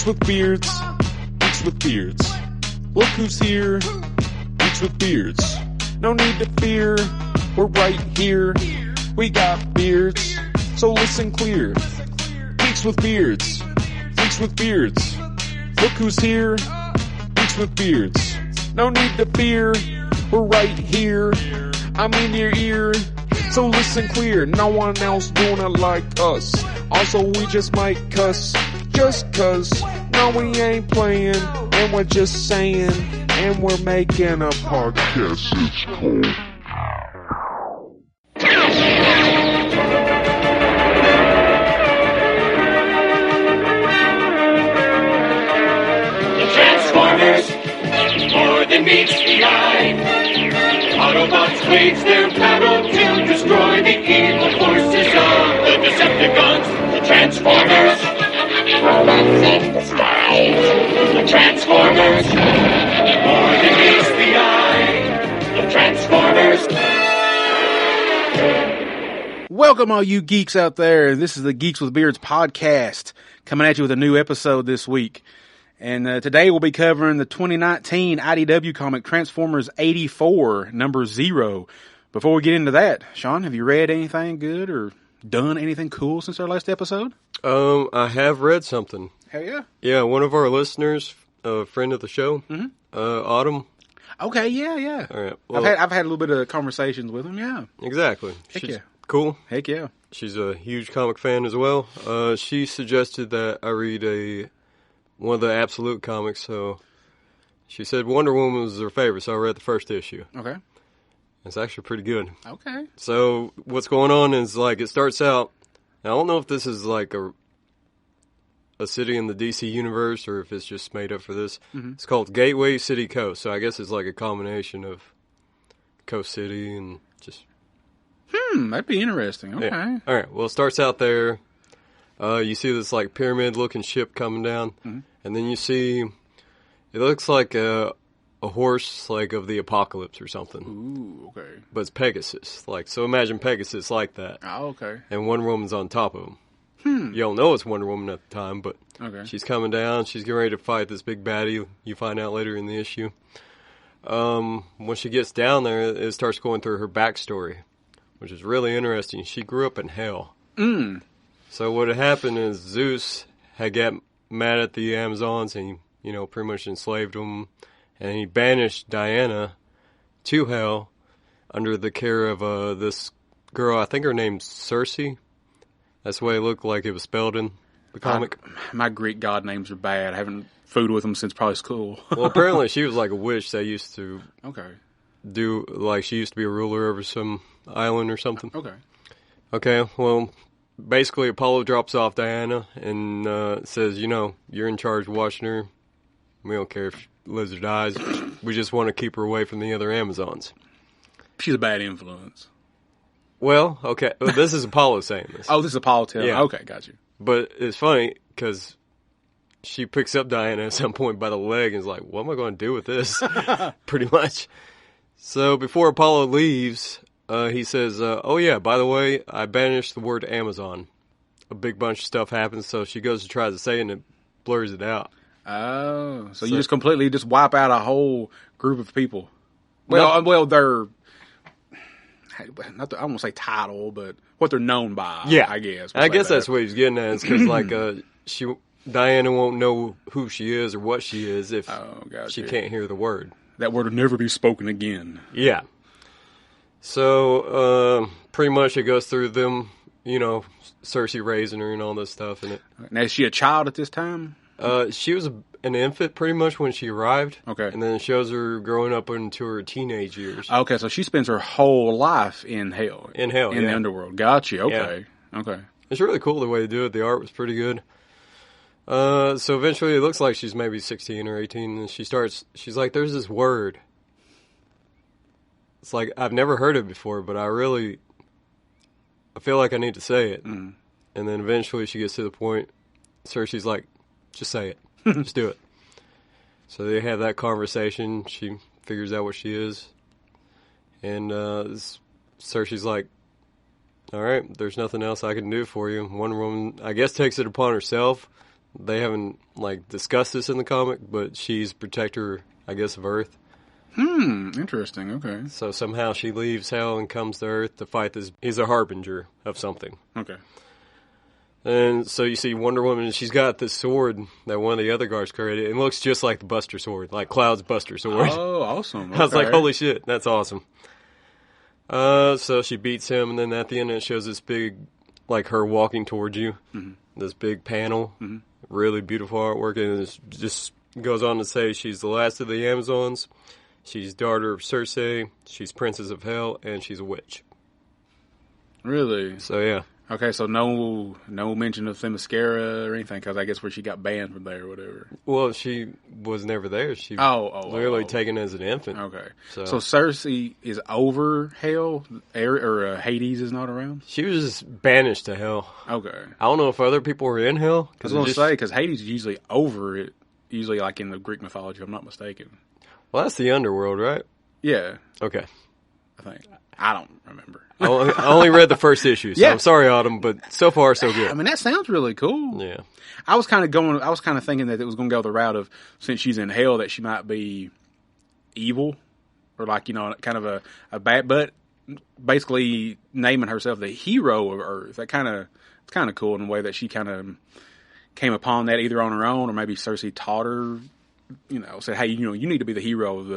Geeks with beards, geeks with beards. Look who's here, geeks with beards. No need to fear, we're right here. We got beards, so listen clear. Geeks with beards, geeks with beards. Look who's here, geeks with beards. No need to fear, we're right here. I'm in your ear, so listen clear. No one else doing it like us. Also, we just might cuss, just cause. No, we ain't playing, and we're just saying, and we're making a podcast. It's cool. The Transformers, more than meets the eye. Autobots wage their battle to destroy the evil forces of the Decepticons. The Transformers, robots in disguise. The Transformers, more than meets the eye. The Transformers. Welcome all you geeks out there. This is the Geeks with Beards podcast, coming at you with a new episode this week. And today we'll be covering the 2019 IDW comic Transformers 84, number 0. Before we get into that, Sean, have you read anything good or done anything cool since our last episode? I have read something. Hell yeah. Yeah, one of our listeners, a friend of the show, Autumn. Okay, yeah. All right. Well, I've had a little bit of conversations with him, yeah. Exactly. Heck She's yeah. cool. Heck yeah. She's a huge comic fan as well. She suggested that I read one of the Absolute comics, so she said Wonder Woman was her favorite, so I read the first issue. Okay. It's actually pretty good. Okay. So what's going on is, like, it starts out, I don't know if this is like a city in the DC universe or if it's just made up for this. Mm-hmm. It's called Gateway City Coast, so I guess it's like a combination of Coast City and just... That'd be interesting. Okay. Yeah. All right, well, it starts out there. You see this, like, pyramid-looking ship coming down, and then you see, it looks like a horse, like, of the apocalypse or something. Ooh, okay. But it's Pegasus. Like, so imagine Pegasus like that. Oh, okay. And Wonder Woman's on top of him. You don't know it's Wonder Woman at the time, but she's coming down. She's getting ready to fight this big baddie. You find out later in the issue. When she gets down there, it starts going through her backstory, which is really interesting. She grew up in hell. So what had happened is Zeus had got mad at the Amazons and he, pretty much enslaved them. And he banished Diana to hell under the care of this girl. I think her name's Circe. That's the way it looked like it was spelled in the comic. My Greek god names are bad. I haven't fooled with them since probably school. Well, apparently she was like a witch that used to do, like she used to be a ruler over some island or something. Okay, well, basically Apollo drops off Diana and says, you're in charge of watching her. We don't care if she lives or dies. We just want to keep her away from the other Amazons. She's a bad influence. Well, okay. Well, this is Apollo saying this. Oh, this is Apollo telling. Yeah. Okay, got you. But it's funny because she picks up Diana at some point by the leg and is like, what am I going to do with this? Pretty much. So before Apollo leaves, he says, oh yeah, by the way, I banished the word Amazon. A big bunch of stuff happens, so she goes to try to say it and it blurs it out. Oh, so you just completely just wipe out a whole group of people. Well, they're... I won't say title, but what they're known by. Yeah, I guess. I guess that's what he's getting at. Is because like Diana won't know who she is or what she is if she can't hear the word. That word will never be spoken again. Yeah. So pretty much it goes through them, Circe raising her and all this stuff. And now, is she a child at this time? She was an infant pretty much when she arrived. Okay. And then it shows her growing up into her teenage years. Okay, so she spends her whole life in hell. In hell, In the underworld. Gotcha. Okay. Yeah. Okay. It's really cool the way they do it. The art was pretty good. So eventually it looks like she's maybe 16 or 18, and she's like, there's this word. It's like, I've never heard it before, but I feel like I need to say it. And then eventually she gets to the point, Cersei's like, just say it. Just do it. So they have that conversation. She figures out what she is. And Cersei's like, all right, there's nothing else I can do for you. Wonder Woman, I guess, takes it upon herself They haven't, like, discussed this in the comic, but she's protector, I guess, of Earth. Interesting, okay. So somehow she leaves Hell and comes to Earth to fight this. He's a harbinger of something. Okay. And so you see Wonder Woman, and she's got this sword that one of the other guards created. It looks just like the Buster sword, like Cloud's Buster sword. Oh, awesome. Okay. I was like, holy shit, that's awesome. So she beats him, and then at the end it shows this big, like her walking towards you, this big panel, really beautiful artwork, and it just goes on to say she's the last of the Amazons, she's daughter of Circe, she's princess of Hell, and she's a witch. Really? So yeah. Okay, so no mention of Themyscira or anything, because I guess where she got banned from there or whatever. Well, she was never there. She literally taken as an infant. Okay. So Circe is over Hell, or Hades is not around? She was just banished to Hell. Okay. I don't know if other people were in Hell. I was going to say, because Hades is usually over it, usually like in the Greek mythology, if I'm not mistaken. Well, that's the underworld, right? Yeah. Okay. I think. I don't remember. I only read the first issue, so I'm sorry, Autumn, but so far so good. I mean, that sounds really cool. Yeah. I was kind of thinking that it was going to go the route of, since she's in Hell, that she might be evil, or like, kind of a bad, but basically naming herself the hero of Earth. It's kind of cool in a way that she kind of came upon that either on her own, or maybe Circe taught her, said, hey, you need to be the hero of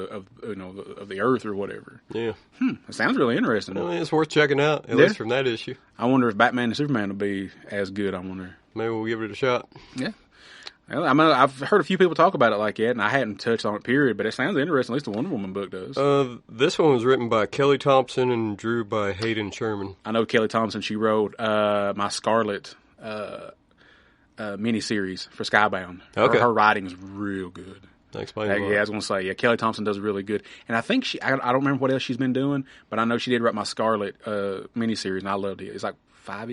the Earth or whatever. Yeah. It sounds really interesting. Well, it's worth checking out, at least from that issue. I wonder if Batman and Superman will be as good. I wonder. Maybe we'll give it a shot. Yeah. Well, I mean, I've heard a few people talk about it like that, and I hadn't touched on it, period, but it sounds interesting. At least the Wonder Woman book does. This one was written by Kelly Thompson and drew by Hayden Sherman. I know Kelly Thompson. She wrote my Scarlet miniseries for Skybound. Okay. Her writing's real good. Explain I was going to say, Kelly Thompson does really good. And I think I don't remember what else she's been doing, but I know she did write my Scarlet miniseries, and I loved it. It's like 4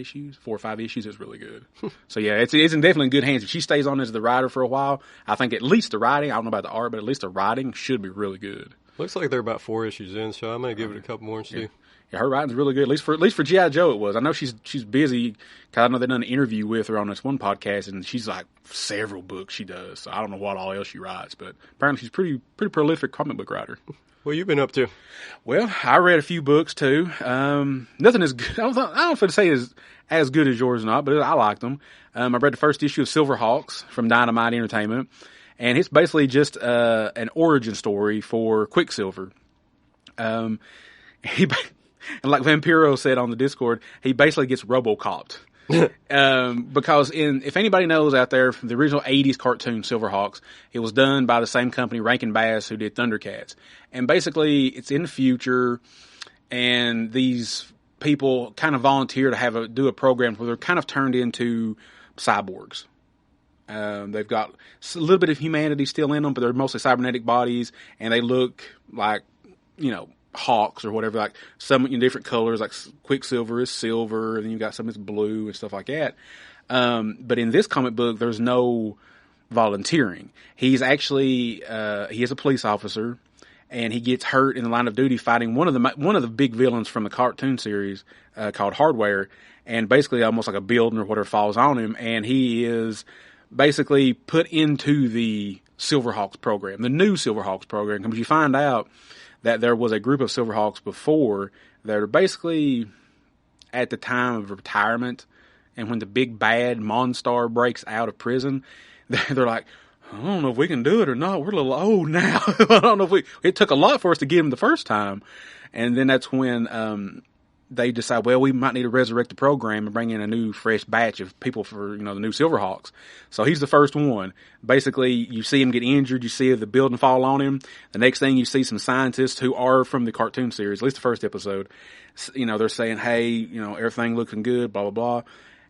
or 5 issues. It's really good. So yeah, it's definitely in good hands. If she stays on as the writer for a while, I think at least the writing, I don't know about the art, but at least the writing should be really good. Looks like they're about 4 issues in, so I may give it a couple more and see. Yeah, her writing's really good. At least for G.I. Joe, it was. I know she's busy, because I know they done an interview with her on this one podcast, and she's like several books she does. So I don't know what all else she writes, but apparently she's pretty prolific comic book writer. What you been up to? Well, I read a few books too. Nothing as good. I don't know if I'd say as good as yours or not, but I liked them. I read the first issue of Silverhawks from Dynamite Entertainment, and it's basically just an origin story for Quicksilver. And like Vampiro said on the Discord, he basically gets RoboCopped. Because if anybody knows out there, the original 80s cartoon Silverhawks, it was done by the same company, Rankin Bass, who did Thundercats. And basically, it's in the future, and these people kind of volunteer to do a program where they're kind of turned into cyborgs. They've got a little bit of humanity still in them, but they're mostly cybernetic bodies, and they look like, hawks or whatever, like some different colors, like Quicksilver is silver, and then you've got some that's blue and stuff like that. But in this comic book, there's no volunteering. He's actually he is a police officer, and he gets hurt in the line of duty fighting one of the big villains from the cartoon series called Hardware, and basically almost like a building or whatever falls on him, and he is basically put into the Silverhawks program, the new Silverhawks program, because you find out that there was a group of Silverhawks before that are basically at the time of retirement, and when the big bad Monstar breaks out of prison, they're like, I don't know if we can do it or not. We're a little old now. I don't know if it took a lot for us to get him the first time. And then that's when they decide, well, we might need to resurrect the program and bring in a new, fresh batch of people for, the new Silverhawks. So he's the first one. Basically, you see him get injured. You see the building fall on him. The next thing, you see some scientists who are from the cartoon series, at least the first episode. They're saying, hey, everything looking good, blah, blah, blah.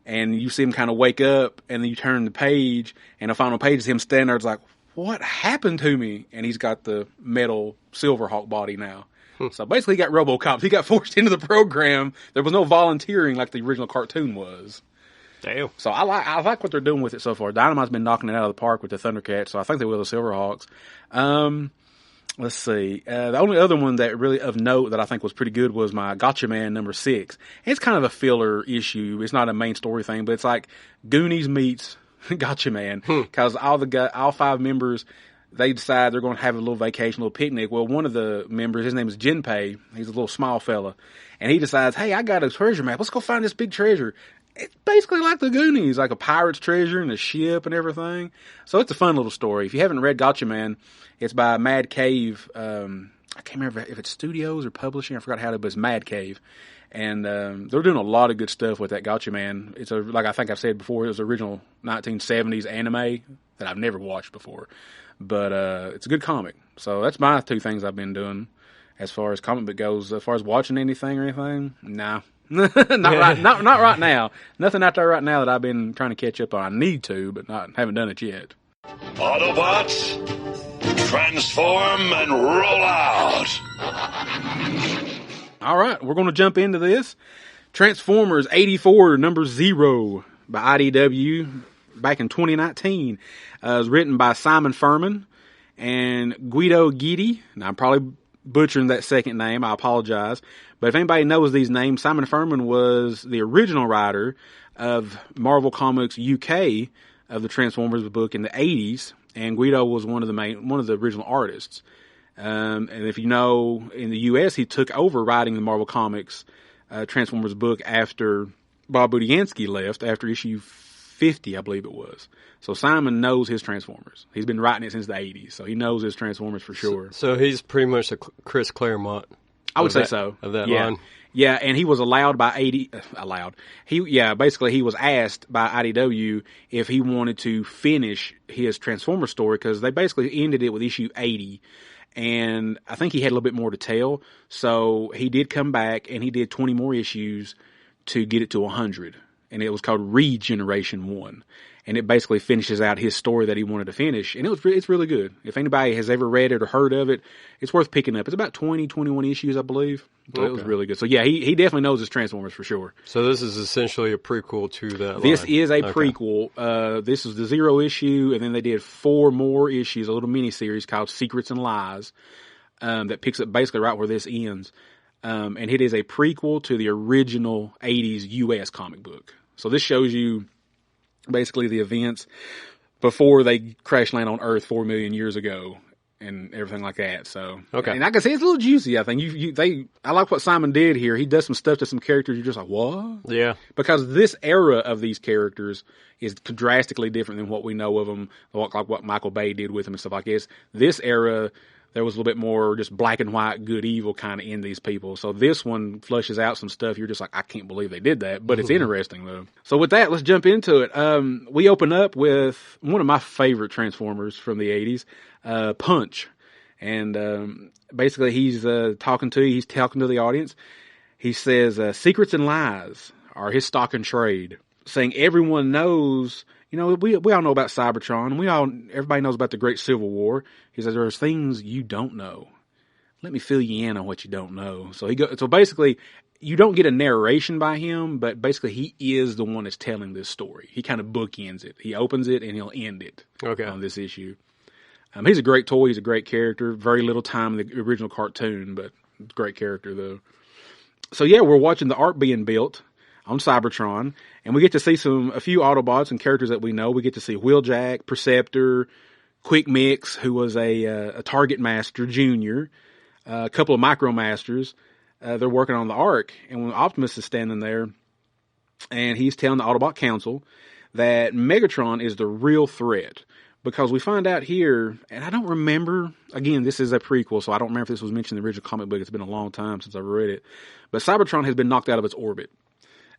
And you see him kind of wake up, and then you turn the page, and the final page is him standing there. It's like, what happened to me? And he's got the metal Silverhawk body now. So basically, he got RoboCop. He got forced into the program. There was no volunteering like the original cartoon was. Damn. So I like what they're doing with it so far. Dynamite's been knocking it out of the park with the Thundercats, so I think they will the Silverhawks. Let's see. The only other one that really of note that I think was pretty good was my Gotcha Man number 6. It's kind of a filler issue. It's not a main story thing, but it's like Goonies meets Gotcha Man, because all 5 members, they decide they're going to have a little vacation, a little picnic. Well, one of the members, his name is Jinpei. He's a little small fella, and he decides, hey, I got a treasure map. Let's go find this big treasure. It's basically like the Goonies, like a pirate's treasure and a ship and everything. So it's a fun little story. If you haven't read Gotcha Man, it's by Mad Cave. I can't remember if it's studios or publishing. I forgot how to, but it's Mad Cave. And they're doing a lot of good stuff with that Gotcha Man. It's like I think I've said before, it was original 1970s anime that I've never watched before. But it's a good comic. So that's my 2 things I've been doing as far as comic book goes. As far as watching anything or anything, nah. not right now. Nothing out there right now that I've been trying to catch up on. I need to, but haven't done it yet. Autobots, transform and roll out. All right, we're going to jump into this. Transformers 84, number 0 by IDW back in 2019. It was written by Simon Furman and Guido Guildi. Now, I'm probably butchering that second name. I apologize. But if anybody knows these names, Simon Furman was the original writer of Marvel Comics UK of the Transformers book in the 80s, and Guido was one of the original artists. And if you know, in the U.S., he took over writing the Marvel Comics Transformers book after Bob Budiansky left, after issue 50, I believe it was. So Simon knows his Transformers. He's been writing it since the 80s, so he knows his Transformers for sure. So he's pretty much a Chris Claremont. I would say so. Of that line. Yeah, and he was basically he was asked by IDW if he wanted to finish his Transformer story, because they basically ended it with issue 80. And I think he had a little bit more to tell. So he did come back and he did 20 more issues to get it to 100. And it was called Regeneration 1. And it basically finishes out his story that he wanted to finish. And it's really good. If anybody has ever read it or heard of it, it's worth picking up. It's about 21 issues, I believe. So It was really good. So yeah, he definitely knows his Transformers for sure. So this is essentially a prequel to that This line. is a prequel. This is the 0 issue, and then they did 4 more issues, a little mini-series called Secrets and Lies, that picks up basically right where this ends. And it is a prequel to the original 80s U.S. comic book. So this shows you basically the events before they crash land on Earth 4 million years ago and everything like that. So, and like I say, it's a little juicy. I think I like what Simon did here. He does some stuff to some characters. You're just like, what? Yeah. Because this era of these characters is drastically different than what we know of them, like what Michael Bay did with them and stuff like this. This era, there was a little bit more just black and white, good, evil kind of in these people. So this one flushes out some stuff. You're just like, I can't believe they did that, but it's interesting though. So with that, let's jump into it. We open up with one of my favorite Transformers from the 80s, Punch. And basically he's talking to the audience. He says, secrets and lies are his stock and trade, saying everyone knows. You know, we all know about Cybertron. Everybody knows about the Great Civil War. He says there's things you don't know. Let me fill you in on what you don't know. So basically, you don't get a narration by him, but basically he is the one that's telling this story. He kind of bookends it. He opens it and he'll end it on this issue. He's a great toy. He's a great character. Very little time in the original cartoon, but great character though. So yeah, we're watching the art being built on Cybertron, and we get to see a few Autobots and characters that we know. We get to see Wheeljack, Perceptor, Quick Mix, who was a Target Master Junior, a couple of Micromasters. They're working on the Ark, and when Optimus is standing there, and he's telling the Autobot Council that Megatron is the real threat. Because we find out here, and I don't remember, again, this is a prequel, so I don't remember if this was mentioned in the original comic book. It's been a long time since I've read it. But Cybertron has been knocked out of its orbit.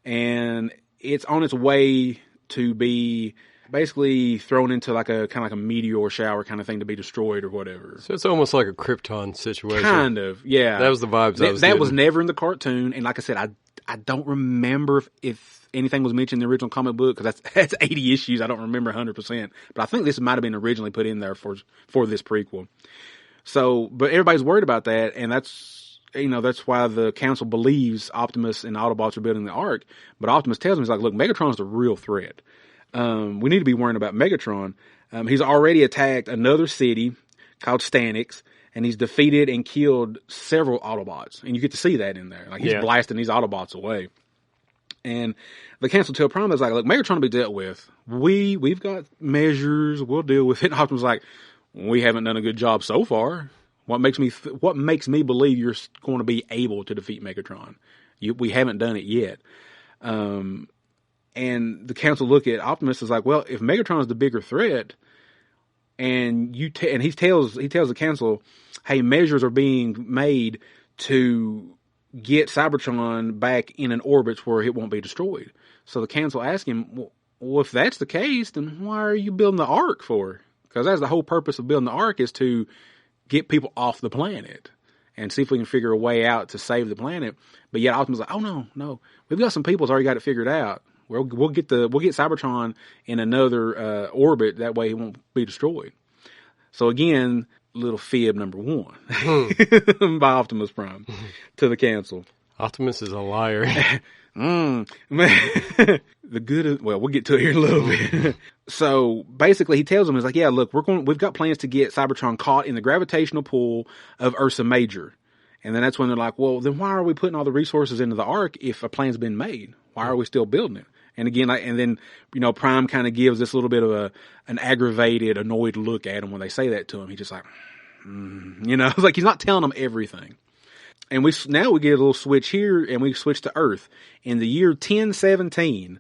And it's on its way to be basically thrown into like a kind of like a meteor shower kind of thing to be destroyed or whatever. So it's almost like a Krypton situation. Kind of, yeah. That was the vibes I was That getting. was never in the cartoon. And like I said, I don't remember if anything was mentioned in the original comic book, because that's 80 issues. I don't remember 100%. But I think this might have been originally put in there for this prequel. So, but everybody's worried about that, and that's why the council believes Optimus and the Autobots are building the Ark. But Optimus tells him, he's like, look, Megatron's the real threat. We need to be worrying about Megatron. He's already attacked another city called Stanix, and he's defeated and killed several Autobots. And you get to see that in there. Like, he's blasting these Autobots away. And the council tell Prime is like, look, Megatron will be dealt with. We've got measures. We'll deal with it. And Optimus is like, we haven't done a good job so far. What makes me believe you're going to be able to defeat Megatron? We haven't done it yet. And the council look at Optimus is like, well, if Megatron is the bigger threat, and he tells the council, hey, measures are being made to get Cybertron back in an orbit where it won't be destroyed. So the council asks him, well, if that's the case, then why are you building the Ark for? Because that's the whole purpose of building the Ark, is to get people off the planet and see if we can figure a way out to save the planet. But yet Optimus is like, oh no, we've got some people that's already got it figured out. We'll get Cybertron in another orbit, that way he won't be destroyed. So again, little fib number 1 by Optimus Prime to the council. Optimus is a liar. We'll get to it here in a little bit. So basically he tells them, he's like, yeah, look, we've got plans to get Cybertron caught in the gravitational pull of Ursa Major. And then that's when they're like, well, then why are we putting all the resources into the Ark if a plan's been made? Why are we still building it? And again, Prime kind of gives this little bit of an aggravated, annoyed look at him when they say that to him. He's just like, it's like he's not telling them everything. And now we get a little switch here, and we switch to Earth in the year 1017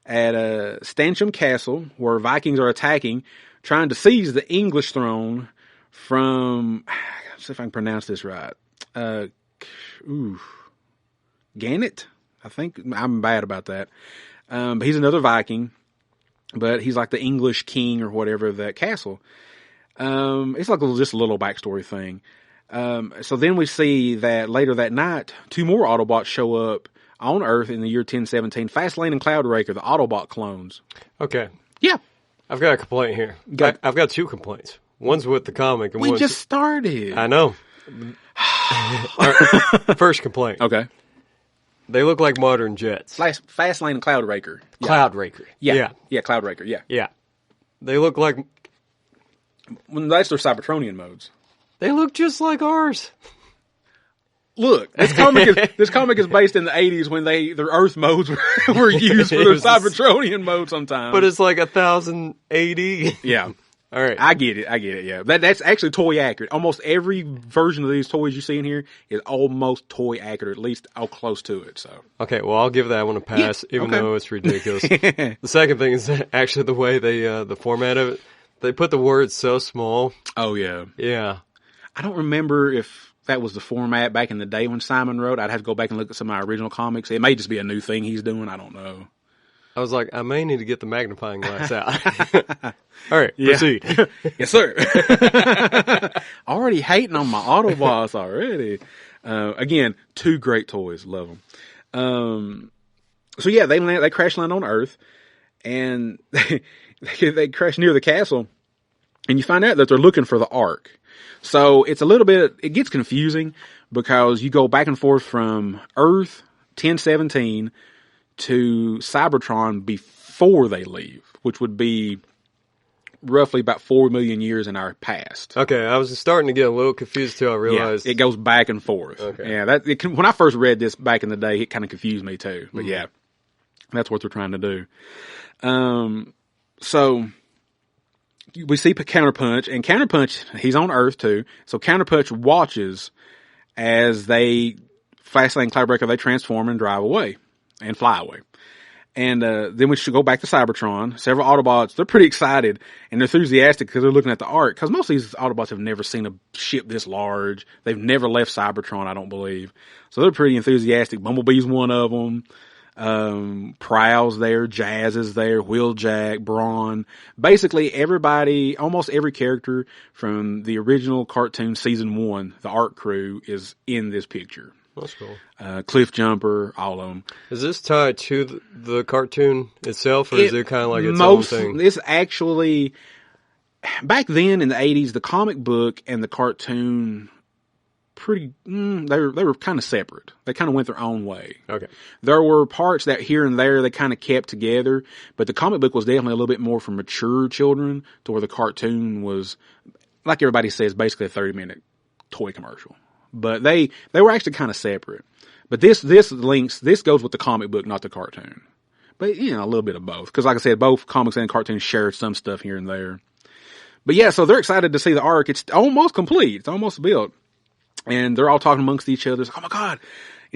at Stancham Castle, where Vikings are attacking, trying to seize the English throne from. Let's see if I can pronounce this right. Gannet. I think I'm bad about that. But he's another Viking, but he's like the English king or whatever of that castle. It's like just a little backstory thing. So then we see that later that night, 2 more Autobots show up on Earth in the year 1017. Fastlane and Cloudraker, the Autobot clones. Okay. Yeah. I've got a complaint here. I've got 2 complaints. One's with the comic. And we just started. I know. First complaint. Okay. They look like modern jets. Fastlane and Cloudraker. Yeah. Cloudraker. Yeah. Yeah, Cloudraker, yeah. Yeah. They look like... That's their Cybertronian modes. They look just like ours. Look, this comic is based in the 80s when their Earth modes were used for their Cybertronian mode sometimes. But it's like 1000 AD. Yeah. All right. I get it, yeah. That's actually toy accurate. Almost every version of these toys you see in here is almost toy accurate, at least close to it. So. Okay, well, I'll give that one a pass, even though it's ridiculous. The second thing is actually the way the format of it. They put the words so small. Oh, yeah. Yeah. I don't remember if that was the format back in the day when Simon wrote. I'd have to go back and look at some of my original comics. It may just be a new thing he's doing. I don't know. I was like, I may need to get the magnifying glass out. All right, proceed. Yes, sir. Already hating on my Autobots already. Again, 2 great toys. Love them. So yeah, they crash land on Earth, and they crash near the castle, and you find out that they're looking for the Ark. So it gets confusing because you go back and forth from Earth 1017 to Cybertron before they leave, which would be roughly about 4 million years in our past. Okay, I was starting to get a little confused till I realized. Yeah, it goes back and forth. Okay. Yeah, when I first read this back in the day, it kind of confused me too. But yeah, that's what they're trying to do. So we see Counterpunch, and Counterpunch, he's on Earth too. So Counterpunch watches as Fastlane Cloudbreaker, they transform and drive away and fly away. And then we should go back to Cybertron. Several Autobots, they're pretty excited and they're enthusiastic because they're looking at the Ark. Because most of these Autobots have never seen a ship this large. They've never left Cybertron, I don't believe. So they're pretty enthusiastic. Bumblebee's one of them. Prowl's there, Jazz is there, Wheeljack, Brawn. Basically everybody, almost every character from the original cartoon season 1, the Ark crew, is in this picture. That's cool. Cliff Jumper, all of them. Is this tied to the cartoon itself, or is it kind of like its own thing? This actually, back then in the 80s, the comic book and the cartoon, they were kind of separate. They kind of went their own way. Okay. There were parts that here and there they kind of kept together, but the comic book was definitely a little bit more for mature children, to where the cartoon was, like everybody says, basically a 30-minute toy commercial. But they were actually kind of separate. But this goes with the comic book, not the cartoon. But, a little bit of both. Because like I said, both comics and cartoons share some stuff here and there. But yeah, so they're excited to see the arc. It's almost complete. It's almost built. And they're all talking amongst each other. Oh my God,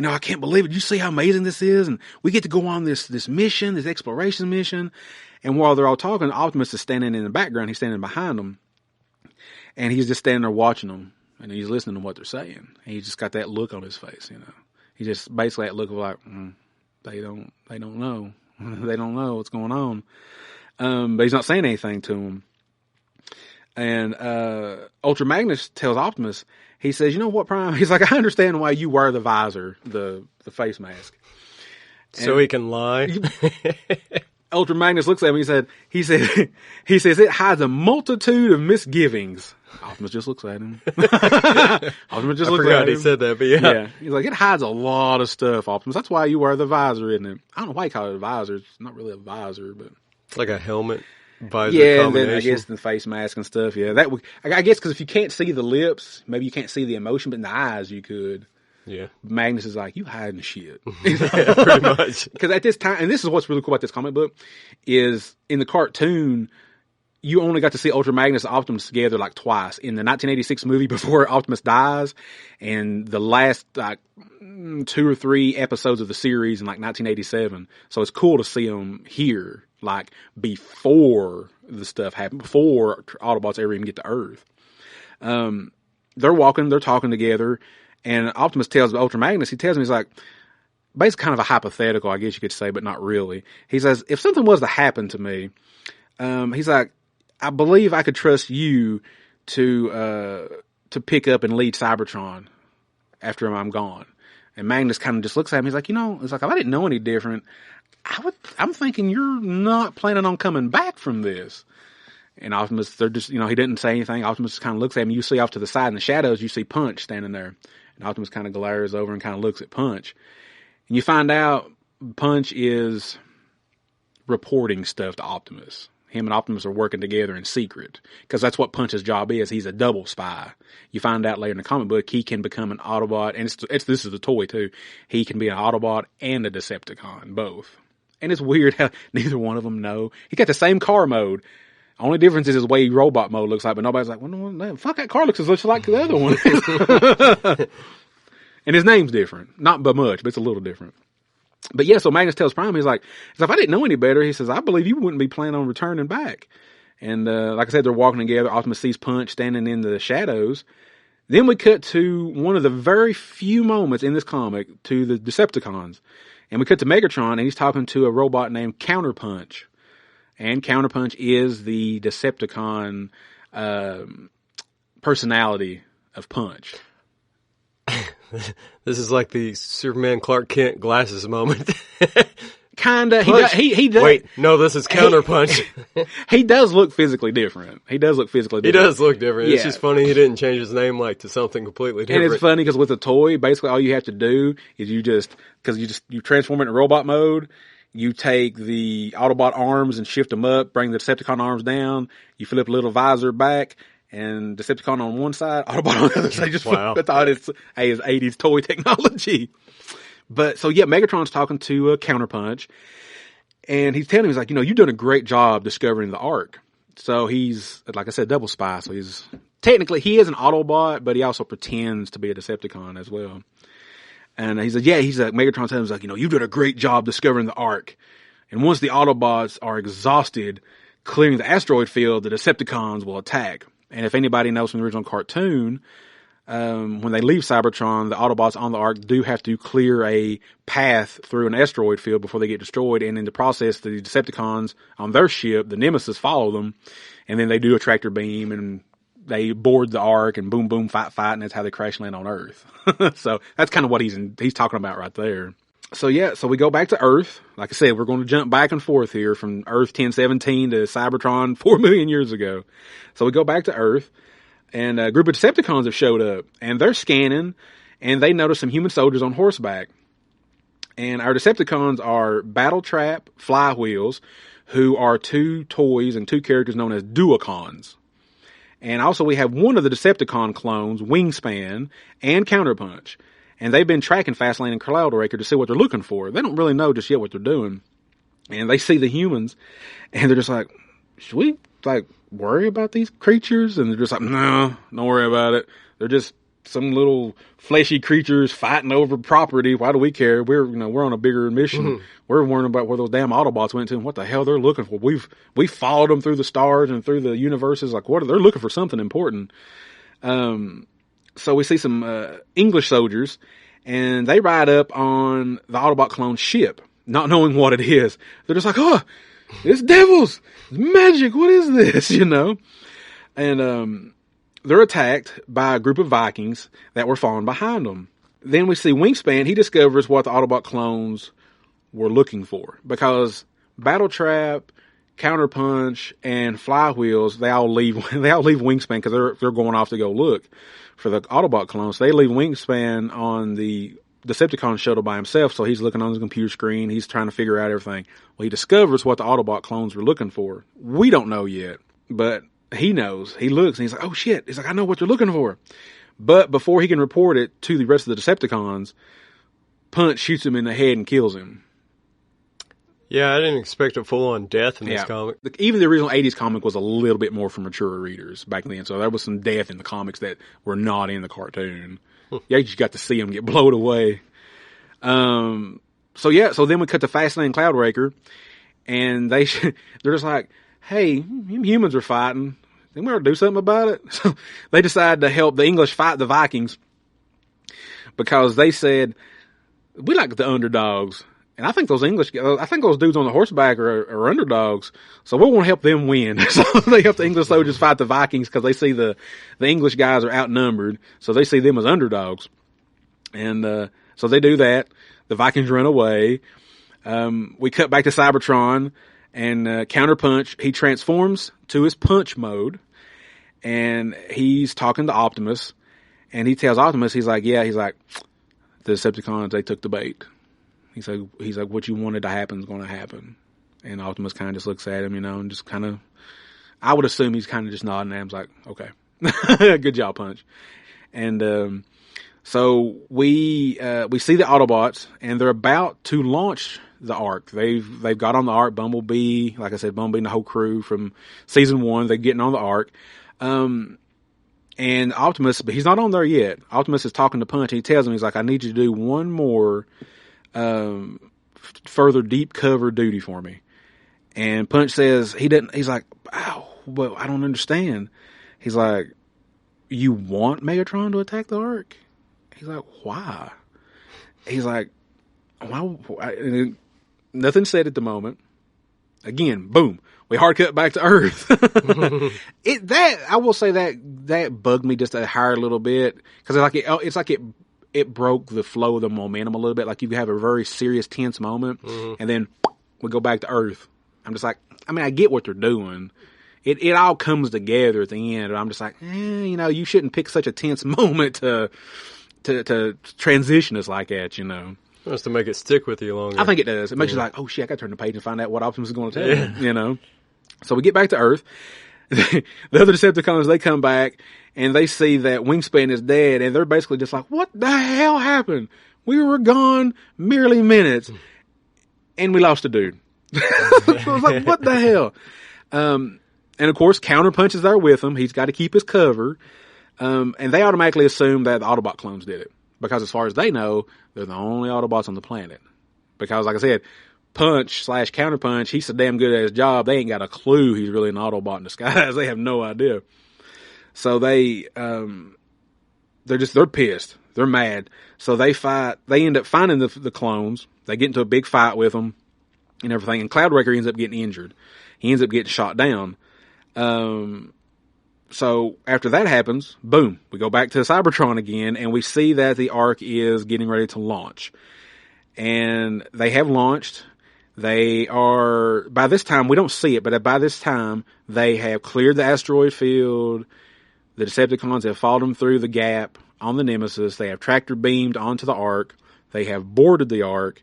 I can't believe it. You see how amazing this is? And we get to go on this mission, this exploration mission. And while they're all talking, Optimus is standing in the background. He's standing behind them. And he's just standing there watching them. And he's listening to what they're saying. And he's just got that look on his face, He just basically that look of like, they don't know. They don't know what's going on. But he's not saying anything to them. And Ultra Magnus tells Optimus, he says, you know what, Prime? He's like, I understand why you wear the visor, the face mask. So he can lie? Ultra Magnus looks at him, he says it hides a multitude of misgivings. Optimus just looks at him. Optimus just looks at him. He said that, but yeah. He's like, it hides a lot of stuff, Optimus. That's why you wear the visor, isn't it? I don't know why you call it a visor. It's not really a visor, but it's like a helmet visor combination. Then I guess the face mask and stuff. Yeah, I guess because if you can't see the lips, maybe you can't see the emotion, but in the eyes you could. Yeah. Magnus is like, you hiding shit. Yeah, pretty much. Because at this time, and this is what's really cool about this comic book, is in the cartoon, you only got to see Ultra Magnus and Optimus together like twice. In the 1986 movie before Optimus dies, and the last 2 or 3 episodes of the series in like 1987. So it's cool to see them here, like before the stuff happened, before Autobots ever even get to Earth. They're talking together. And Optimus tells Ultra Magnus, he's like, basically kind of a hypothetical, I guess you could say, but not really. He says, if something was to happen to me, he's like, I believe I could trust you to pick up and lead Cybertron after I'm gone. And Magnus kind of just looks at him. He's like, it's like, if I didn't know any different, I'm thinking you're not planning on coming back from this. And Optimus, they're just, he didn't say anything. Optimus kind of looks at him. You see off to the side in the shadows, you see Punch standing there. And Optimus kind of glares over and kind of looks at Punch. And you find out Punch is reporting stuff to Optimus. Him and Optimus are working together in secret. Because that's what Punch's job is. He's a double spy. You find out later in the comic book, he can become an Autobot. And this is a toy too. He can be an Autobot and a Decepticon, both. And it's weird how neither one of them know. He got the same car mode. Only difference is his way robot mode looks like, but nobody's like, well, no, fuck, that car looks as much like the other one. And his name's different. Not by much, but it's a little different. But yeah, so Magnus tells Prime, he's like, if I didn't know any better, he says, I believe you wouldn't be planning on returning back. And like I said, they're walking together. Optimus sees Punch standing in the shadows. Then we cut to one of the very few moments in this comic to the Decepticons. And we cut to Megatron, and he's talking to a robot named Counterpunch. And Counterpunch is the Decepticon personality of Punch. This is like the Superman Clark Kent glasses moment. Kinda. He does. Wait, no, this is Counterpunch. He does look physically different. He does look different. He does look different. Yeah. It's just funny he didn't change his name to something completely different. And it's funny because with a toy, basically all you have to do is you transform it in robot mode. You take the Autobot arms and shift them up, bring the Decepticon arms down. You flip a little visor back, and Decepticon on one side, Autobot on the other side. Wow. I thought it's 80s toy technology. But so yeah, Megatron's talking to Counterpunch, and he's telling him, he's like, you've done a great job discovering the Ark. So he's, like I said, double spy. So he's technically he is an Autobot, but he also pretends to be a Decepticon as well. And he's like, Megatron tells him, you've done a great job discovering the Ark. And once the Autobots are exhausted clearing the asteroid field, the Decepticons will attack. And if anybody knows from the original cartoon, when they leave Cybertron, the Autobots on the Ark do have to clear a path through an asteroid field before they get destroyed. And in the process, the Decepticons on their ship, the Nemesis, follow them. And then they do a tractor beam and they board the Ark and boom, boom, fight, and that's how they crash land on Earth. So that's kind of what he's talking about right there. So yeah, so we go back to Earth. Like I said, we're going to jump back and forth here from Earth 1017 to Cybertron 4 million years ago. So we go back to Earth, and a group of Decepticons have showed up, and they're scanning, and they notice some human soldiers on horseback. And our Decepticons are Battletrap, Flywheels, who are 2 toys and 2 characters known as Duocons. And also we have one of the Decepticon clones, Wingspan, and Counterpunch. And they've been tracking Fastlane and Cloudbreaker to see what they're looking for. They don't really know just yet what they're doing. And they see the humans, and they're just like, should we, like, worry about these creatures? And they're just like, no, don't worry about it. They're just some little fleshy creatures fighting over property. Why do we care? We're on a bigger mission. Mm-hmm. We're worrying about where those damn Autobots went to and what the hell they're looking for. We've followed them through the stars and through the universes. Like, they're looking for something important. So we see some English soldiers, and they ride up on the Autobot clone ship, not knowing what it is. They're just like, oh, it's devils, it's magic, what is this, And they're attacked by a group of Vikings that were falling behind them. Then we see Wingspan. He discovers what the Autobot clones were looking for, because Battle Trap, Counterpunch, and Flywheels, they all leave Wingspan because they're going off to go look for the Autobot clones. So they leave Wingspan on the Decepticon shuttle by himself, so he's looking on his computer screen. He's trying to figure out everything. Well, he discovers what the Autobot clones were looking for. We don't know yet, but he knows. He looks, and he's like, oh shit. He's like, I know what they're looking for. But before he can report it to the rest of the Decepticons, Punch shoots him in the head and kills him. Yeah, I didn't expect a full-on death in this comic. Even the original 80s comic was a little bit more for mature readers back then, so there was some death in the comics that were not in the cartoon. Yeah, you just got to see him get blown away. So then we cut to Fastlane and Cloudbreaker, and they're just like, hey, humans are fighting. Think we ought to do something about it? So they decide to help the English fight the Vikings, because they said, we like the underdogs. And I think those dudes on the horseback are underdogs. So we want to help them win. So they help the English soldiers fight the Vikings because they see the English guys are outnumbered. So they see them as underdogs. And, so they do that. The Vikings run away. We cut back to Cybertron, and, Counterpunch, he transforms to his punch mode, and he's talking to Optimus, and he tells Optimus, he's like, the Decepticons, they took the bait. He's like, what you wanted to happen is going to happen. And Optimus kind of just looks at him, and just kind of, I would assume he's kind of just nodding at him. He's like, okay, good job, Punch. And, so we see the Autobots, and they're about to launch the Ark. They've got on the Ark. Bumblebee, like I said, Bumblebee and the whole crew from season 1, they're getting on the Ark. And Optimus, but he's not on there yet. Optimus is talking to Punch, and he tells him, he's like, I need you to do one more further deep cover duty for me. And Punch says he's like, ow, well, I don't understand. He's like, you want Megatron to attack the Ark? He's like, why? He's like, why? Nothing said at the moment. Again, boom, we hard cut back to Earth. I will say that bugged me just a higher little bit, because it's like it broke the flow of the momentum a little bit. Like you have a very serious, tense moment, and then we go back to Earth. I'm just like, I get what they're doing. It all comes together at the end, but I'm just like, you shouldn't pick such a tense moment to transition us like that, Just to make it stick with you longer. I think it does. It makes you like, oh shit, I got to turn the page and find out what Optimus is going to tell me, So we get back to Earth. The other Decepticons, they come back, and they see that Wingspan is dead, and they're basically just like, what the hell happened? We were gone merely minutes, and we lost a dude. So I was like, what the hell? And of course, Counterpunch is there with him. He's got to keep his cover. And they automatically assume that the Autobot clones did it, because as far as they know, they're the only Autobots on the planet. Because like I said, Punch/Counterpunch, he's so damn good at his job, they ain't got a clue he's really an Autobot in disguise. They have no idea. So they're pissed. They're mad. So they fight. They end up finding the clones. They get into a big fight with them and everything. And Cloudbreaker ends up getting injured. He ends up getting shot down. So after that happens, boom, we go back to Cybertron again, and we see that the Ark is getting ready to launch. And they have launched. They are, by this time, we don't see it, but by this time, they have cleared the asteroid field. The Decepticons have followed them through the gap on the Nemesis. They have tractor beamed onto the Ark. They have boarded the Ark.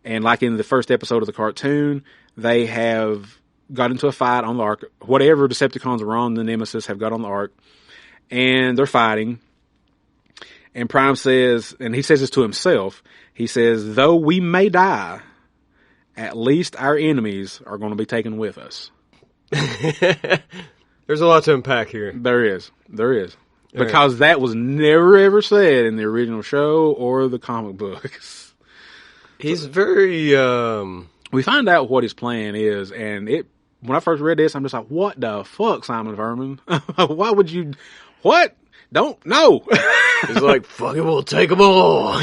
And like in the first episode of the cartoon, they have got into a fight on the Ark. Whatever Decepticons are on the Nemesis have got on the Ark. And they're fighting. And Prime says, and he says this to himself, he says, though we may die, at least our enemies are going to be taken with us. There's a lot to unpack here. There is. Because that was never ever said in the original show or the comic books. He's very, We find out what his plan is, and when I first read this, I'm just like, what the fuck, Simon Furman? Why would you, what? Don't, no. He's like, fuck it, we'll take them all.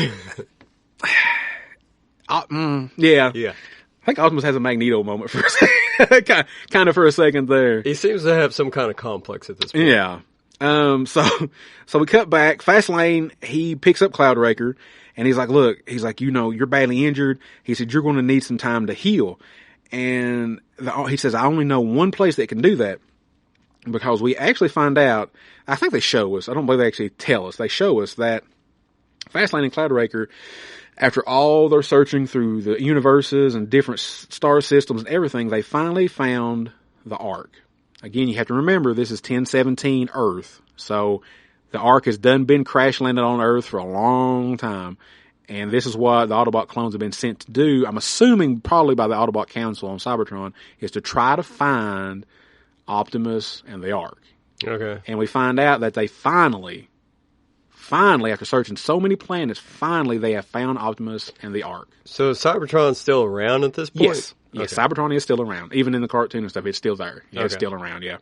Yeah. Yeah. I think Optimus has a Magneto moment for a second, kind of for a second there. He seems to have some kind of complex at this point. Yeah. So we cut back. Fastlane, he picks up Cloudraker, and he's like, look, you're badly injured. He said, you're going to need some time to heal. And he says, I only know one place that can do that. Because we actually find out, I think they show us, I don't believe they actually tell us, they show us that Fastlane and Cloudraker, after all their searching through the universes and different star systems and everything, they finally found the Ark. Again, you have to remember, this is 1017 Earth. So the Ark has been crash landed on Earth for a long time. And this is what the Autobot clones have been sent to do. I'm assuming probably by the Autobot Council on Cybertron, is to try to find Optimus and the Ark. Okay. And we find out that they finally, after searching so many planets, they have found Optimus and the Ark. So Cybertron's still around at this point? Yes. Yes, Cybertron is still around. Even in the cartoon and stuff, it's still there. Yeah, It's still around, yeah.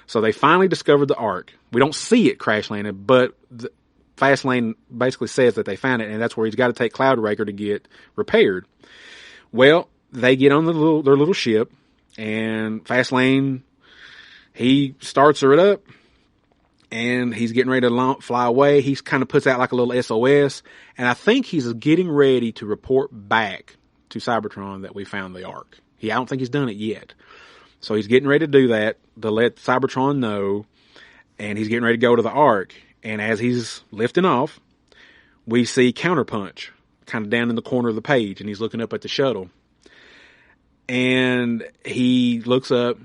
So they finally discovered the Ark. We don't see it crash landed, but Fastlane basically says that they found it, and that's where he's got to take Cloudraker to get repaired. Well, they get on their little ship, and Fastlane, he starts her up, and he's getting ready to fly away. He kind of puts out like a little SOS, and I think he's getting ready to report back to Cybertron that we found the Ark. I don't think he's done it yet. So he's getting ready to do that to let Cybertron know, and he's getting ready to go to the Ark. And as he's lifting off, we see Counterpunch kind of down in the corner of the page, and he's looking up at the shuttle. And he looks up,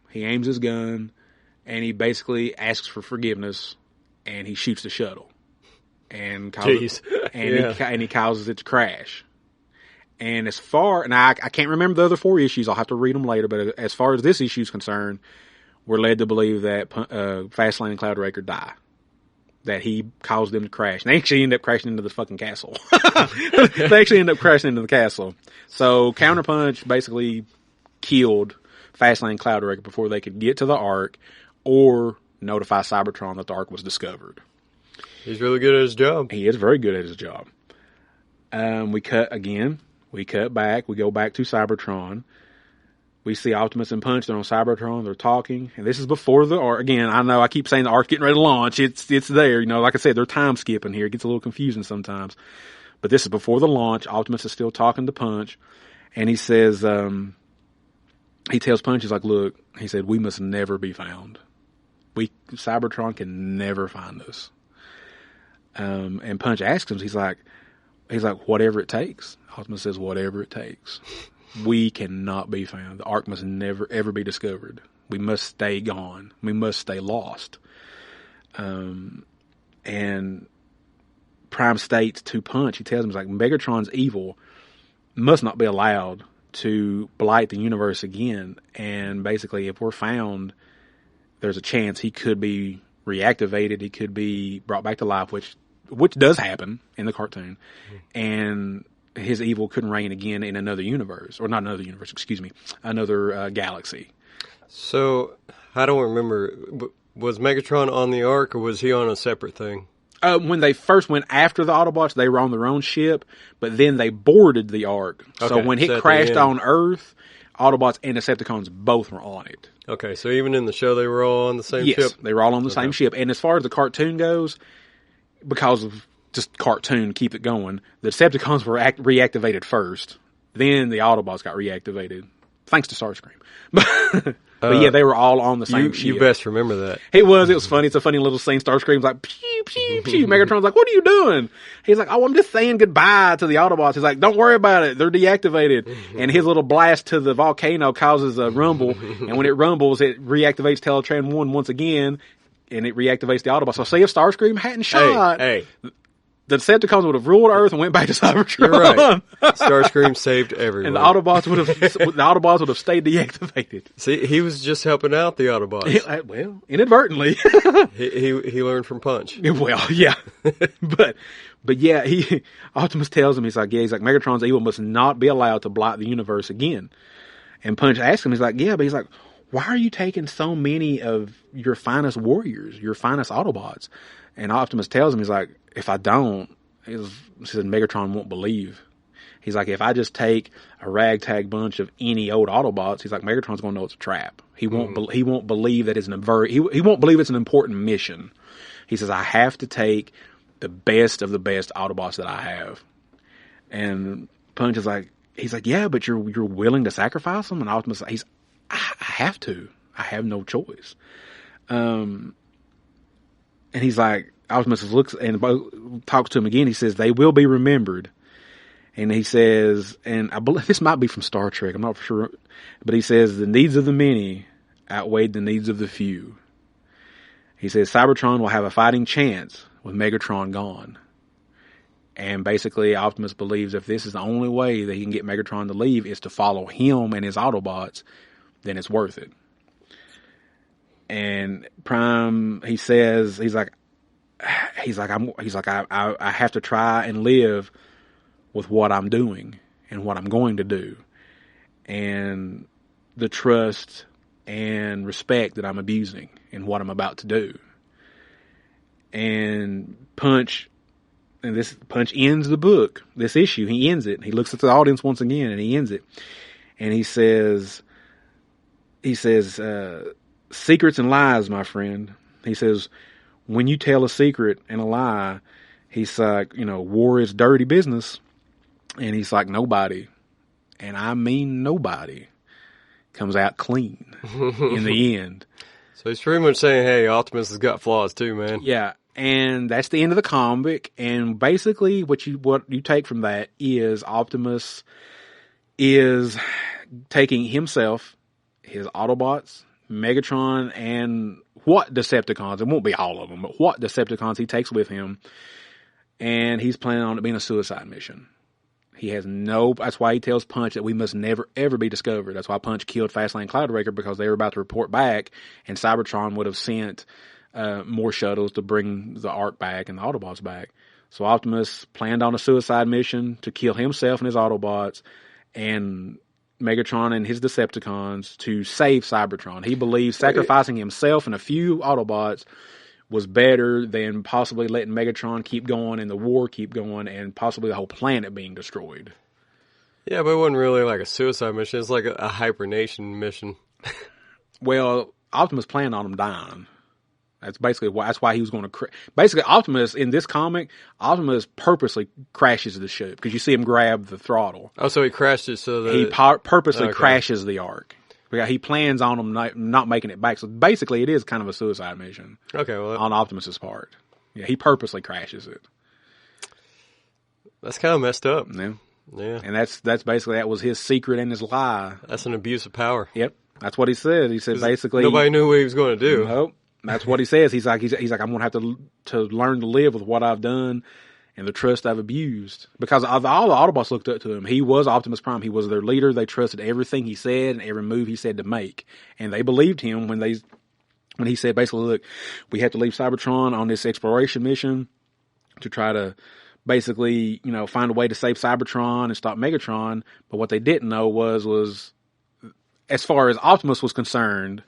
he aims his gun, and he basically asks for forgiveness, and he shoots the shuttle. And causes, he causes it to crash. And I can't remember the other 4 issues, I'll have to read them later, but as far as this issue is concerned, we're led to believe that Fastlane and Cloudraker die. That he caused them to crash. And they actually end up crashing into the fucking castle. They actually end up crashing into the castle. So Counterpunch basically killed Fastlane and Cloudraker before they could get to the Ark or notify Cybertron that the Ark was discovered. He's really good at his job. He is very good at his job. We cut back, we go back to Cybertron. We see Optimus and Punch, they're on Cybertron, they're talking, and this is before the Ark. Again, I know I keep saying the Ark's getting ready to launch, it's there, like I said, they're time skipping here, it gets a little confusing sometimes. But this is before the launch, Optimus is still talking to Punch, and he says, he tells Punch, he's like, look, he said, we must never be found. Cybertron can never find us. And Punch asks him, he's like, whatever it takes. Optimus says, whatever it takes. We cannot be found. The Ark must never, ever be discovered. We must stay gone. We must stay lost. And Prime states to Punch, he tells him, he's like, Megatron's evil must not be allowed to blight the universe again. And basically, if we're found, there's a chance he could be reactivated. He could be brought back to life, which does happen in the cartoon. And his evil couldn't reign again in another universe. Or not another universe, another galaxy. So, I don't remember. Was Megatron on the Ark, or was he on a separate thing? When they first went after the Autobots, they were on their own ship, but then they boarded the Ark. Okay, so when it crashed on Earth, Autobots and Decepticons both were on it. Okay, so even in the show, they were all on the same ship? Yes, they were all on the same ship. And as far as the cartoon goes, because of just cartoon, keep it going, the Decepticons were reactivated first. Then the Autobots got reactivated, thanks to Starscream. But yeah, they were all on the same ship. You best remember that. It was funny. It's a funny little scene. Starscream's like, pew, pew, pew. Megatron's like, what are you doing? He's like, oh, I'm just saying goodbye to the Autobots. He's like, don't worry about it. They're deactivated. And his little blast to the volcano causes a rumble. And when it rumbles, it reactivates Teletran 1 once again. And it reactivates the Autobots. So see if Starscream hadn't shot. Hey, the Decepticons would have ruled Earth and went back to Cybertron. You're right. Starscream saved everyone. And the Autobots would have stayed deactivated. See, he was just helping out the Autobots. Well, inadvertently. he learned from Punch. Well, yeah. but yeah, Optimus tells him, he's like, Megatron's evil must not be allowed to blight the universe again. And Punch asks him, he's like, yeah, but he's like, why are you taking so many of your finest warriors, your finest Autobots? And Optimus tells him, he's like, if I don't, he said, Megatron won't believe. He's like, if I just take a ragtag bunch of any old Autobots, he's like, Megatron's going to know it's a trap. He won't. He won't believe that it's he won't believe it's an important mission. He says, I have to take the best of the best Autobots that I have. And Punch is like, he's like, yeah, but you're willing to sacrifice them? And Optimus, I have to. I have no choice. And he's like, Optimus looks and talks to him again. He says, they will be remembered. And he says, and I believe this might be from Star Trek, I'm not sure, but he says, the needs of the many outweighed the needs of the few. He says, Cybertron will have a fighting chance with Megatron gone. And basically, Optimus believes if this is the only way that he can get Megatron to leave is to follow him and his Autobots, then it's worth it. And Prime, he says, I have to try and live with what I'm doing and what I'm going to do, and the trust and respect that I'm abusing in what I'm about to do. And Punch ends the book, this issue. He ends it. He looks at the audience once again, and he ends it. And he says, secrets and lies, my friend. He says, when you tell a secret and a lie, he's like, war is dirty business. And he's like, nobody, and I mean nobody, comes out clean in the end. So he's pretty much saying, hey, Optimus has got flaws too, man. Yeah. And that's the end of the comic. And basically what you take from that is Optimus is taking himself, his Autobots, Megatron, and what Decepticons, it won't be all of them, but what Decepticons he takes with him. And he's planning on it being a suicide mission. He has that's why he tells Punch that we must never, ever be discovered. That's why Punch killed Fastlane Cloudbreaker, because they were about to report back, and Cybertron would have sent more shuttles to bring the Ark back and the Autobots back. So Optimus planned on a suicide mission to kill himself and his Autobots and Megatron and his Decepticons to save Cybertron. He believes sacrificing himself and a few Autobots was better than possibly letting Megatron keep going and the war keep going and possibly the whole planet being destroyed. Yeah, but it wasn't really like a suicide mission. It's like a hibernation mission. Well, Optimus planned on him dying. That's why he was going to basically Optimus in this comic, Optimus purposely crashes the ship because you see him grab the throttle. Oh, so he crashed it so that he purposely crashes the Ark. He plans on him not making it back. So basically, it is kind of a suicide mission. Okay, well, on Optimus's part. Yeah, he purposely crashes it. That's kind of messed up. Yeah. And that's basically, that was his secret and his lie. That's an abuse of power. Yep, that's what he said. He said basically nobody knew what he was going to do. Nope, that's what he says. He's like I'm going to have to learn to live with what I've done and the trust I've abused. Because all the Autobots looked up to him. He was Optimus Prime. He was their leader. They trusted everything he said and every move he said to make. And they believed him when he said, basically, look, we have to leave Cybertron on this exploration mission to try to basically, find a way to save Cybertron and stop Megatron. But what they didn't know was as far as Optimus was concerned,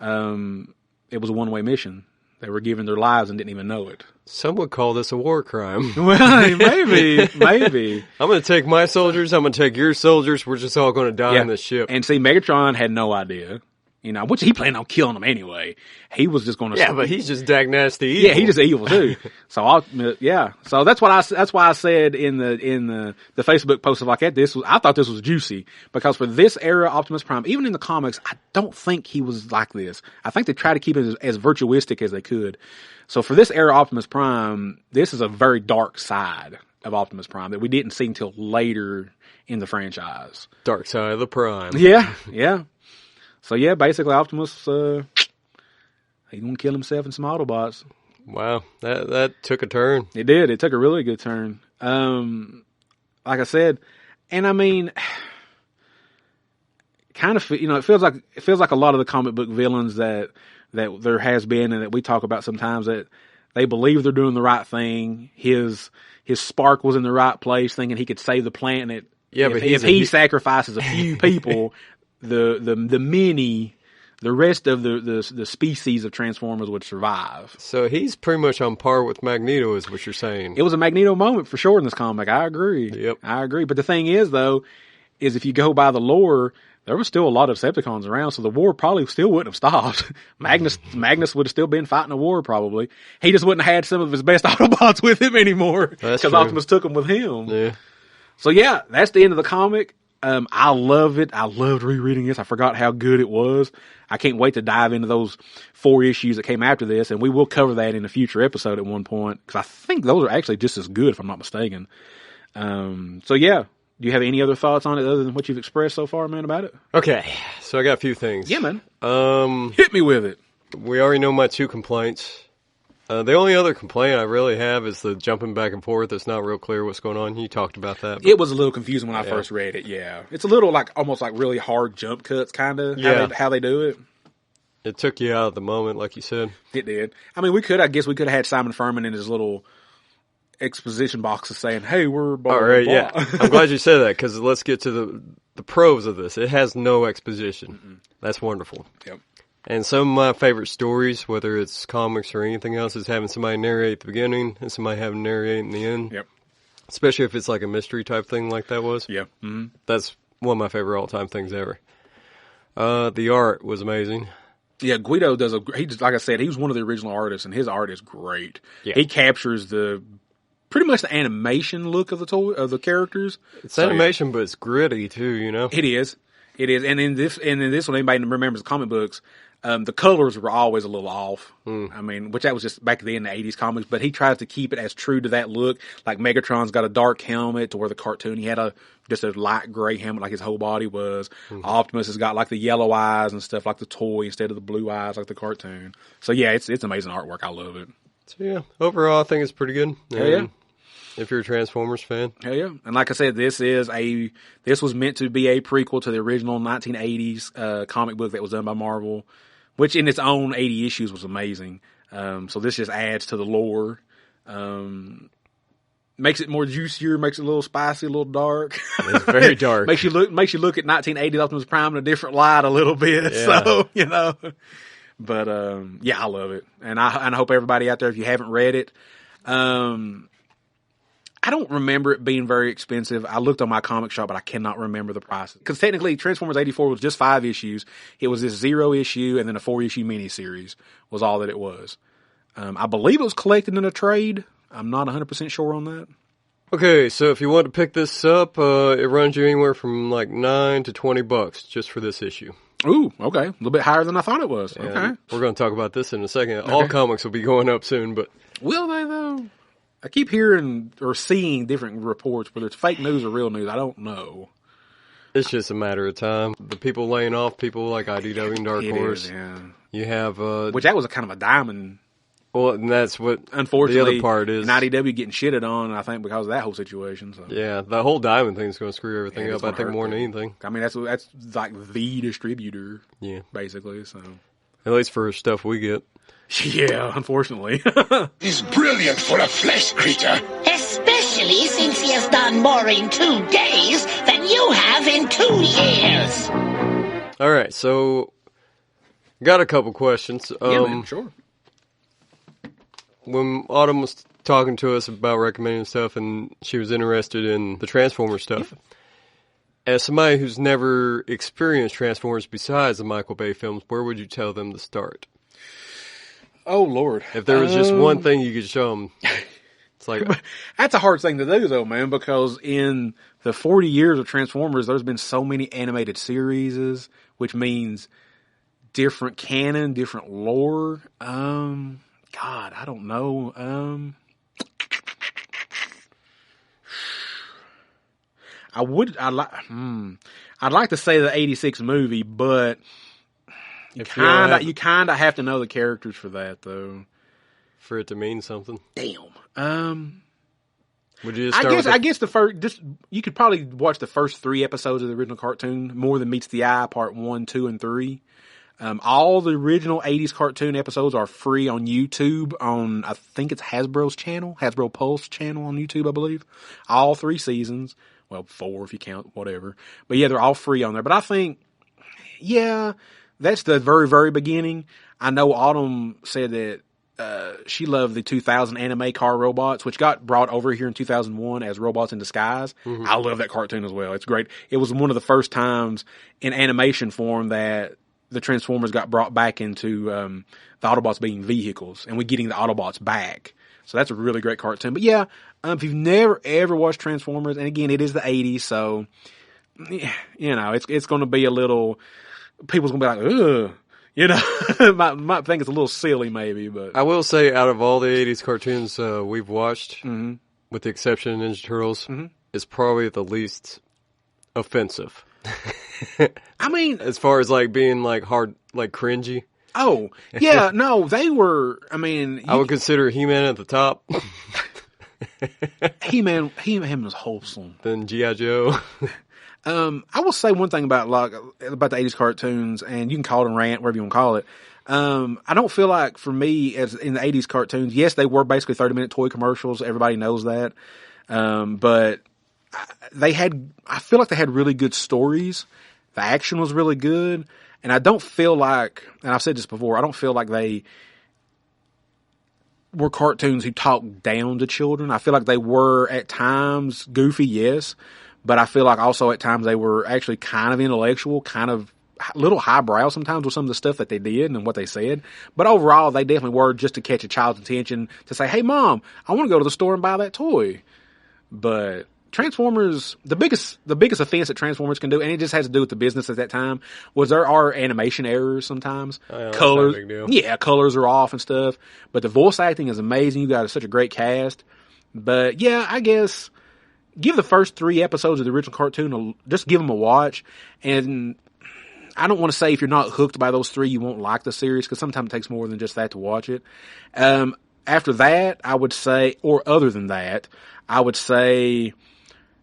it was a one-way mission. They were giving their lives and didn't even know it. Some would call this a war crime. Well, maybe. I'm going to take my soldiers. I'm going to take your soldiers. We're just all going to die on this ship. And see, Megatron had no idea. Which he planned on killing them anyway. He was just going to. Yeah, but he's just dag nasty evil. Yeah, he's just evil too. So So that's why I said in the Facebook post of like that, I thought this was juicy because for this era Optimus Prime, even in the comics, I don't think he was like this. I think they tried to keep it as virtuistic as they could. So for this era Optimus Prime, this is a very dark side of Optimus Prime that we didn't see until later in the franchise. Dark side of the Prime. Yeah. So yeah, basically Optimus, he's gonna kill himself and some Autobots. Wow, that took a turn. It did. It took a really good turn. Like I said, and I mean, kind of, it feels like a lot of the comic book villains that there has been and that we talk about sometimes, that they believe they're doing the right thing. His spark was in the right place, thinking he could save the planet. Yeah, but if he sacrifices a few people, the rest of the species of Transformers would survive. So he's pretty much on par with Magneto, is what you're saying. It was a Magneto moment for sure in this comic. I agree. Yep. I agree. But the thing is, though, is if you go by the lore, there was still a lot of Decepticons around, so the war probably still wouldn't have stopped. Magnus would have still been fighting a war, probably. He just wouldn't have had some of his best Autobots with him anymore, because Optimus took them with him. Yeah. So yeah, that's the end of the comic. I love it. I loved rereading this. I forgot how good it was. I can't wait to dive into those 4 issues that came after this, and we will cover that in a future episode at one point, because I think those are actually just as good, if I'm not mistaken. So yeah, do you have any other thoughts on it other than what you've expressed so far, man, about it? Okay, so I got a few things. Yeah, man. Hit me with it. We already know my 2 complaints. The only other complaint I really have is the jumping back and forth. It's not real clear what's going on. You talked about that. It was a little confusing when I first read it, yeah. It's a little almost like really hard jump cuts, kind of, how they do it. It took you out of the moment, like you said. It did. I mean, I guess we could have had Simon Furman in his little exposition boxes saying, hey, we're blah, all right, blah, blah. yeah. I'm glad you said that, because let's get to the pros of this. It has no exposition. Mm-mm. That's wonderful. Yep. And some of my favorite stories, whether it's comics or anything else, is having somebody narrate at the beginning and somebody having narrate in the end. Yep. Especially if it's like a mystery type thing like that was. Yeah. Mm-hmm. That's one of my favorite all-time things ever. The art was amazing. Yeah, Guido does like I said, he was one of the original artists, and his art is great. Yeah. He captures pretty much the animation look of the characters. It's animation, but it's gritty too, It is. And in this one, anybody remembers the comic books, the colors were always a little off. I mean, which that was just back then in the 80s comics, but he tries to keep it as true to that look. Like Megatron's got a dark helmet, to where the cartoon, he had just a light gray helmet like his whole body was. Mm-hmm. Optimus has got like the yellow eyes and stuff like the toy instead of the blue eyes like the cartoon. So yeah, it's amazing artwork. I love it. So yeah, overall I think it's pretty good. Hell yeah. If you're a Transformers fan. Hell yeah. And like I said, this was meant to be a prequel to the original 1980s comic book that was done by Marvel, which in its own 80 issues was amazing. So this just adds to the lore. Makes it more juicier, makes it a little spicy, a little dark. It's very dark. makes you look at 1980s Optimus Prime in a different light a little bit. Yeah. So, But yeah, I love it. And I hope everybody out there, if you haven't read it, I don't remember it being very expensive. I looked on my comic shop, but I cannot remember the price. Because technically, Transformers 84 was just 5 issues. It was this 0 issue and then a 4-issue miniseries was all that it was. I believe it was collected in a trade. I'm not 100% sure on that. Okay, so if you want to pick this up, it runs you anywhere from like $9 to $20 just for this issue. Ooh, okay. A little bit higher than I thought it was. Yeah, okay. We're going to talk about this in a second. Okay. All comics will be going up soon, but... Will they, though? I keep hearing or seeing different reports, whether it's fake news or real news. I don't know. It's just a matter of time. The people laying off people like IDW and Dark Horse. Yeah. You have... which that was a kind of a diamond. Well, and that's what unfortunately, the other part is. And IDW getting shitted on, I think, because of that whole situation. So. Yeah, the whole diamond thing is going to screw everything up, I think, more than anything. I mean, that's like the distributor. Yeah. Basically, so. At least for stuff we get. Yeah, unfortunately. He's brilliant for a flesh creature. Especially since he has done more in 2 days than you have in 2 years. All right, so got a couple questions. Yeah, man, sure. When Autumn was talking to us about recommending stuff and she was interested in the Transformers stuff, as somebody who's never experienced Transformers besides the Michael Bay films, where would you tell them to start? Oh, Lord. If there was just one thing you could show them, it's like... That's a hard thing to do, though, man, because in the 40 years of Transformers, there's been so many animated series, which means different canon, different lore. God, I don't know. I'd like to say the 86 movie, but you kind of have to know the characters for that, though. for it to mean something? Damn. Would you just start I guess the first, you could probably watch the first 3 episodes of the original cartoon, More Than Meets the Eye, part 1, 2, and 3. All the original 80s cartoon episodes are free on YouTube on, I think it's Hasbro's channel, Hasbro Pulse channel on YouTube, I believe. All 3 seasons. Well, 4 if you count, whatever. But yeah, they're all free on there. But I think, yeah, that's the very, very beginning. I know Autumn said that she loved the 2000 anime car robots, which got brought over here in 2001 as Robots in Disguise. Mm-hmm. I love that cartoon as well. It's great. It was one of the first times in animation form that the Transformers got brought back into the Autobots being vehicles, and we're getting the Autobots back. So that's a really great cartoon. But yeah, if you've never ever watched Transformers, and again, it is the 80s, so you know, it's going to be a little, people's going to be like, ugh. You know, might think it's a little silly maybe, but. I will say, out of all the 80s cartoons we've watched, with the exception of Ninja Turtles, it's probably the least offensive. I mean. As far as like being like hard, like cringy. Oh, yeah, no, they were, I mean. I would consider He-Man at the top. He-Man was wholesome. Then G.I. Joe. I will say one thing about the 80s cartoons, and you can call it a rant, whatever you want to call it. I don't feel like, for me, as in the 80s cartoons, yes, they were basically 30-minute toy commercials. Everybody knows that. But I feel like they had really good stories. The action was really good. And I don't feel like, and I've said this before, I don't feel like they were cartoons who talked down to children. I feel like they were at times goofy, yes. But I feel like also at times they were actually kind of intellectual, kind of a little highbrow sometimes with some of the stuff that they did and what they said. But overall, they definitely were just to catch a child's attention, to say, hey, Mom, I want to go to the store and buy that toy. But Transformers, the biggest offense that Transformers can do, and it just has to do with the business at that time, was there are animation errors sometimes. Oh, yeah, colors, that's not a big deal. Yeah, colors are off and stuff. But the voice acting is amazing. You got such a great cast. But yeah, I guess give the first 3 episodes of the original cartoon, just give them a watch. And I don't want to say if you're not hooked by those 3, you won't like the series, because sometimes it takes more than just that to watch it. After that, I would say, or other than that, I would say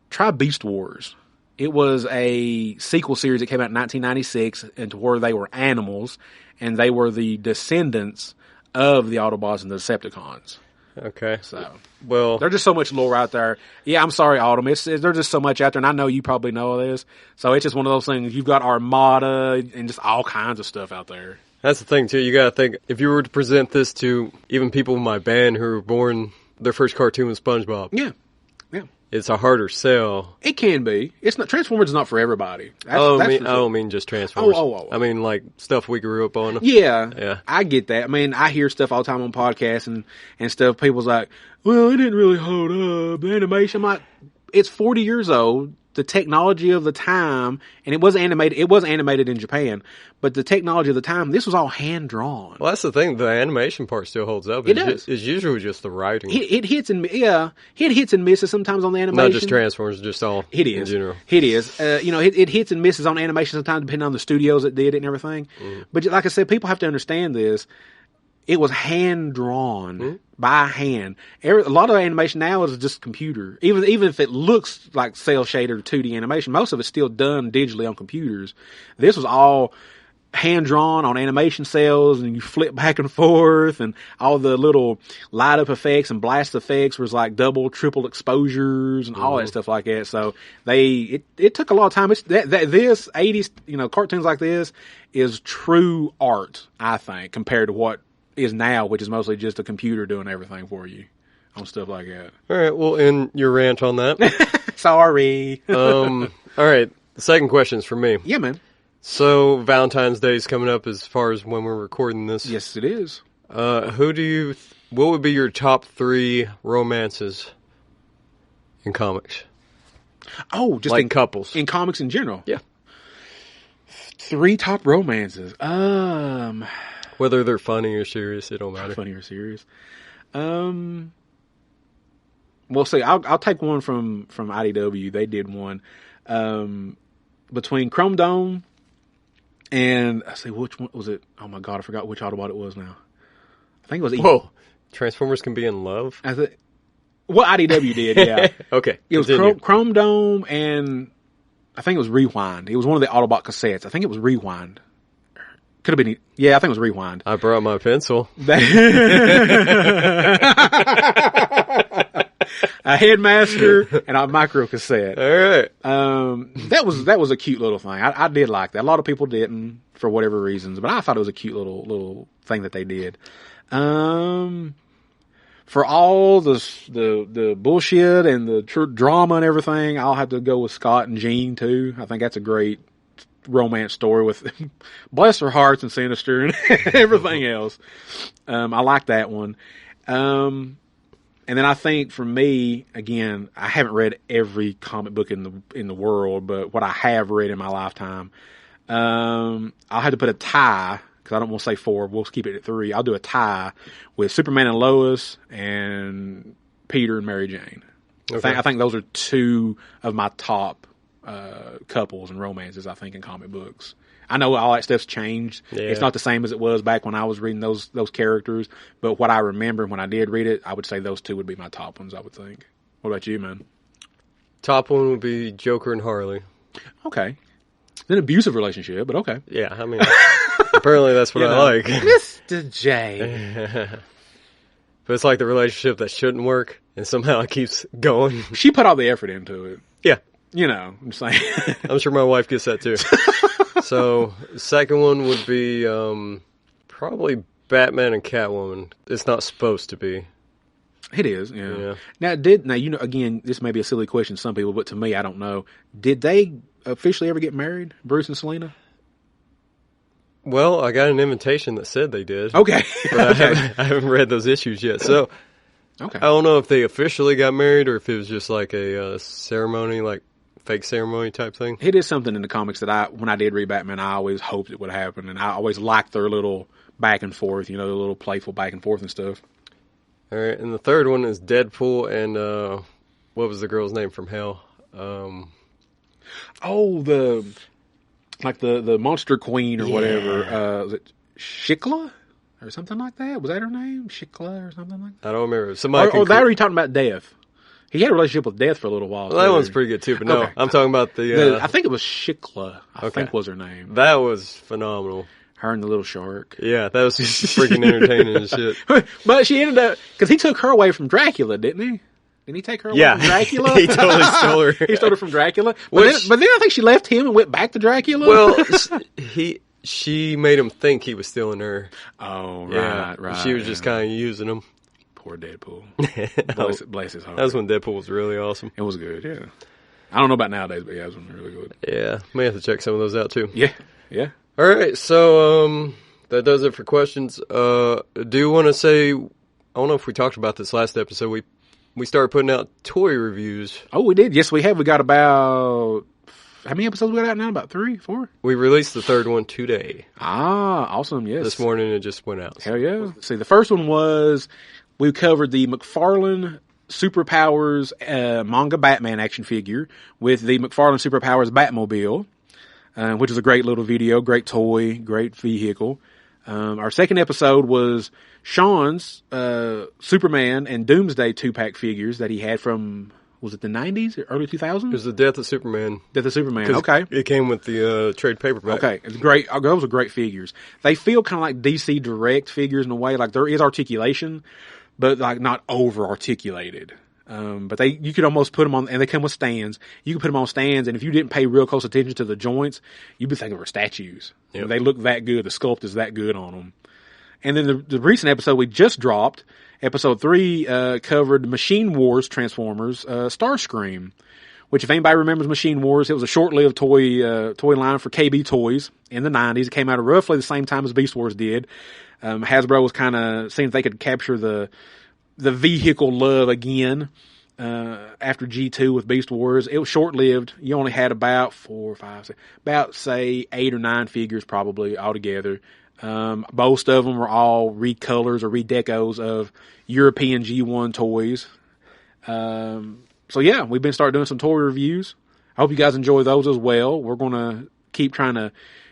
try Beast Wars. It was a sequel series that came out in 1996, and to where they were animals, and they were the descendants of the Autobots and the Decepticons. Okay. So, well, there's just so much lore out there. Yeah, I'm sorry, Autumn. There's just so much out there, and I know you probably know this. So it's just one of those things. You've got Armada and just all kinds of stuff out there. That's the thing, too. You gotta think, if you were to present this to even people in my band who were born, their first cartoon was SpongeBob. Yeah. It's a harder sell. It can be. It's not. Transformers is not for everybody. I don't mean just Transformers. Oh. I mean like stuff we grew up on. Yeah. I get that. I mean, I hear stuff all the time on podcasts and stuff. People's like, well, it didn't really hold up. The animation, I'm like, it's 40 years old. The technology of the time, and it was animated. It was animated in Japan, but the technology of the time, this was all hand drawn. Well, that's the thing. The animation part still holds up. It does. It's usually just the writing. It hits and misses sometimes on the animation. Not just Transformers, just all. It is in general. It is. It hits and misses on animation sometimes, depending on the studios that did it and everything. But like I said, people have to understand this. It was hand drawn by hand. A lot of animation now is just computer. Even if it looks like cell shaded 2D animation, most of it's still done digitally on computers. This was all hand drawn on animation cells, and you flip back and forth, and all the little light up effects and blast effects was like double, triple exposures and all that stuff like that. So it took a lot of time. This 80s, cartoons like this is true art, I think, compared to what is now, which is mostly just a computer doing everything for you on stuff like that. All right, we'll end your rant on that. Sorry. All right, the second question is for me. Yeah, man. So Valentine's Day is coming up as far as when we're recording this. Yes, it is. What would be your top 3 romances in comics? Oh, just like in couples. In comics in general? Yeah. 3 top romances. Whether they're funny or serious, it don't matter. Funny or serious. Well, see, I'll take one from IDW. They did one between Chrome Dome and, I say, which one was it? Oh my God, I forgot which Autobot it was now. I think it was Whoa, Transformers can be in love? Well, IDW did, yeah. Okay. It was Chrome Dome and I think it was Rewind. It was one of the Autobot cassettes. I think it was Rewind. Could have been, yeah, I think it was Rewind. I brought my pencil. A Headmaster and a micro cassette. All right. That was a cute little thing. I did like that. A lot of people didn't for whatever reasons, but I thought it was a cute little thing that they did. For all the bullshit and the drama and everything, I'll have to go with Scott and Jean too. I think that's a great romance story with bless their hearts and Sinister and everything else. I like that one. And then I think for me, again, I haven't read every comic book in the world, but what I have read in my lifetime, I'll have to put a tie. I don't want to say 4. We'll keep it at 3. I'll do a tie with Superman and Lois and Peter and Mary Jane. Okay. I think those are 2 of my top couples and romances, I think, in comic books. I know all that stuff's changed. Yeah. It's not the same as it was back when I was reading those characters, but what I remember when I did read it, I would say those 2 would be my top ones, I would think. What about you, man? Top one would be Joker and Harley. Okay. It's an abusive relationship, but okay. Yeah, I mean... Apparently that's what I like. Mr. J. But it's like the relationship that shouldn't work, and somehow it keeps going. She put all the effort into it. Yeah. I'm saying. I'm sure my wife gets that too. So, the second one would be probably Batman and Catwoman. It's not supposed to be. It is, yeah. Now, again, this may be a silly question to some people, but to me, I don't know. Did they officially ever get married, Bruce and Selena? Well, I got an invitation that said they did. Okay. But I haven't read those issues yet. So, okay. I don't know if they officially got married or if it was just like a ceremony, like fake ceremony type thing. It is something in the comics that when I did read Batman, I always hoped it would happen. And I always liked their little back and forth, the little playful back and forth and stuff. All right. And the third one is Deadpool and what was the girl's name from Hell? The Monster Queen or whatever. Was it Shikla? Or something like that? Was that her name? Shikla or something like that? I don't remember. Or are you talking about Death? He had a relationship with Death for a little while. Well, that one's pretty good too, but no. Okay. I'm talking about I think it was Shikla, I think was her name. That was phenomenal. Her and the little shark. Yeah, that was freaking entertaining and shit. But she ended up... Because he took her away from Dracula, didn't he? Didn't he take her away from Dracula? He totally stole her. He stole her from Dracula. But then I think she left him and went back to Dracula. Well, she made him think he was stealing her. Oh, right. She was just kind of using him. Poor Deadpool. Bless his heart. That was when Deadpool was really awesome. It was good, yeah. I don't know about nowadays, but yeah, it was really good. Yeah, may have to check some of those out too. Yeah. All right, so that does it for questions. Do you want to say, I don't know if we talked about this last episode, we started putting out toy reviews. Oh, we did. Yes, we have. We got about... How many episodes we got out now? About 3, 4? We released the third one today. Ah, awesome, yes. This morning it just went out. Hell yeah. See, the first one was... We covered the McFarlane Superpowers manga Batman action figure with the McFarlane Superpowers Batmobile, which is a great little video, great toy, great vehicle. Our second episode was Sean's Superman and Doomsday 2-pack figures that he had from, was it the 90s or early 2000s? It was the Death of Superman. Death of Superman, okay. It came with the trade paperback. Okay, it's great. Those are great figures. They feel kind of like DC Direct figures in a way, like there is articulation, but like not over-articulated. But you could almost put them on, and they come with stands. You could put them on stands, and if you didn't pay real close attention to the joints, you'd be thinking they were statues. Yep. They look that good. The sculpt is that good on them. And then the recent episode we just dropped, episode 3, covered Machine Wars Transformers, Starscream, which if anybody remembers Machine Wars, it was a short-lived toy line for KB Toys in the 90s. It came out at roughly the same time as Beast Wars did. Hasbro was kind of seeing if they could capture the vehicle love again after G2 with Beast Wars. It was short-lived. You only had about 4, 5, 6, about, say, 8 or 9 figures probably altogether. Most of them were all recolors or redecos of European G1 toys. So yeah, we've been starting doing some toy reviews. I hope you guys enjoy those as well. We're going to keep trying to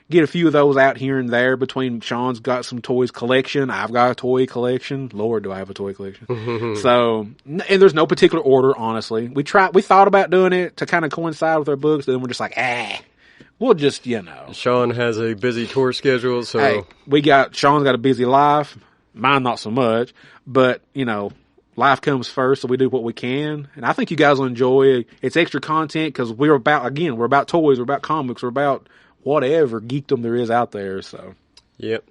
get a few of those out here and there. Between Sean's got some toys collection, I've got a toy collection. Lord, do I have a toy collection? So, and there's no particular order, honestly. We thought about doing it to kind of coincide with our books, but then we're just like, we'll just, Sean has a busy tour schedule, so. Hey, Sean's got a busy life. Mine not so much, but, life comes first, so we do what we can. And I think you guys will enjoy it. It's extra content because we're about toys, we're about comics, we're about whatever geekdom there is out there. So, yep.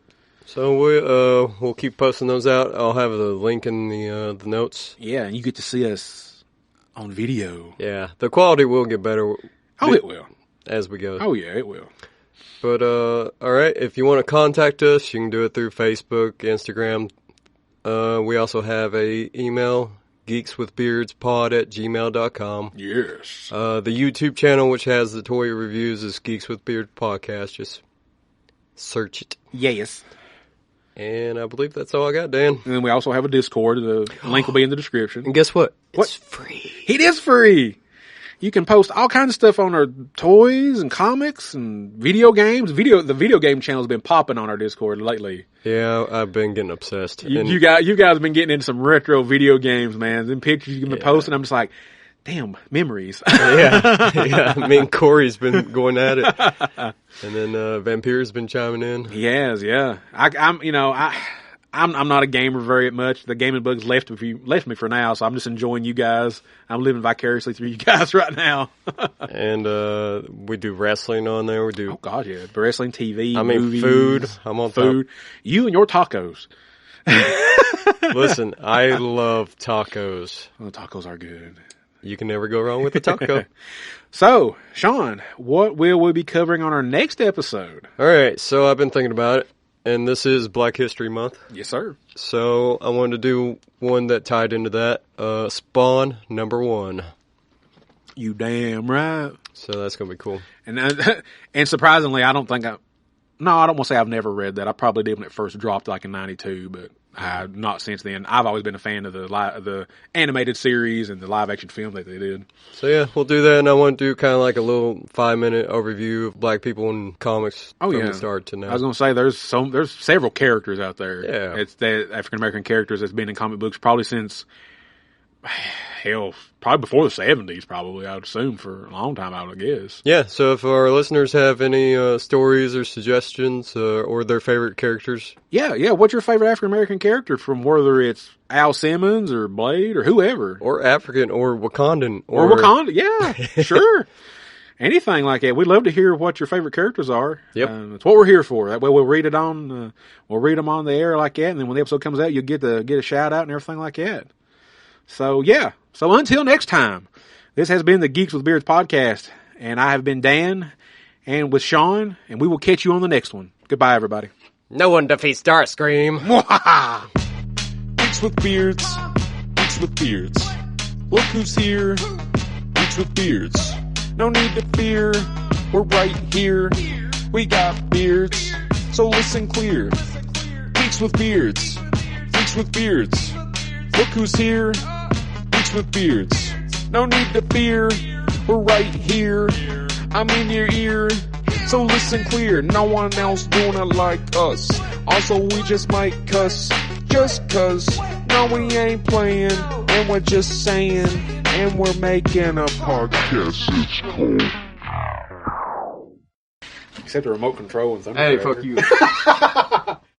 So we'll keep posting those out. I'll have the link in the notes. Yeah, and you get to see us on video. Yeah, the quality will get better. Oh, it will. As we go. Oh, yeah, it will. But, all right, if you want to contact us, you can do it through Facebook, Instagram. We also have a email, geekswithbeardspod@gmail.com. Yes. The YouTube channel, which has the toy reviews, is Geeks with Beard Podcast. Just search it. Yes. And I believe that's all I got, Dan. And then we also have a Discord. The link will be in the description. And guess what? What? It's free. It is free. You can post all kinds of stuff on our toys and comics and video games. The video game channel has been popping on our Discord lately. Yeah, I've been getting obsessed. You guys have been getting into some retro video games, man. Them pictures you've been posting, I'm just like, damn, memories. yeah. Me and Corey's been going at it. And then Vampire's been chiming in. He has, yeah. I'm not a gamer very much. The gaming bugs left me for now, so I'm just enjoying you guys. I'm living vicariously through you guys right now. And we do wrestling on there. We do. Oh God, yeah, wrestling, TV, movies, food. I'm on food. You and your tacos. Listen, I love tacos. Oh, tacos are good. You can never go wrong with a taco. So, Sean, what will we be covering on our next episode? All right, so I've been thinking about it. And this is Black History Month. Yes, sir. So I wanted to do one that tied into that. Spawn #1. You damn right. So that's going to be cool. And surprisingly, I don't want to say I've never read that. I probably did when it first dropped like in 92, but not since then. I've always been a fan of the animated series and the live action film that they did. So yeah, we'll do that, and I want to do kind of like a little 5-minute overview of black people in comics from the start to now. I was going to say there's several characters out there. Yeah, it's the African American characters that's been in comic books probably since probably before the 70s. Probably I would assume for a long time. I would guess. Yeah. So if our listeners have any stories or suggestions or their favorite characters, yeah. What's your favorite African American character from whether it's Al Simmons or Blade or whoever, or African or Wakandan or Wakanda? Yeah, sure. Anything like that. We'd love to hear what your favorite characters are. Yep. It's what we're here for. That way we'll read it on. We'll read them on the air like that, and then when the episode comes out, you'll get a shout out and everything like that. So, yeah. So, until next time, this has been the Geeks with Beards podcast, and I have been Dan, and with Sean, and we will catch you on the next one. Goodbye, everybody. No one defeats Starscream. Geeks with Beards. Geeks with Beards. Look who's here. Geeks with Beards. No need to fear. We're right here. We got beards, so listen clear. Geeks with Beards. Geeks with Beards. Look who's here. Geeks with Beards. No need to fear. We're right here. I'm in your ear. So listen clear. No one else doing it like us. Also, we just might cuss. Just cause. No, we ain't playing. And we're just saying. And we're making a podcast. It's cool. Except the remote control and thunder. Hey, fuck you.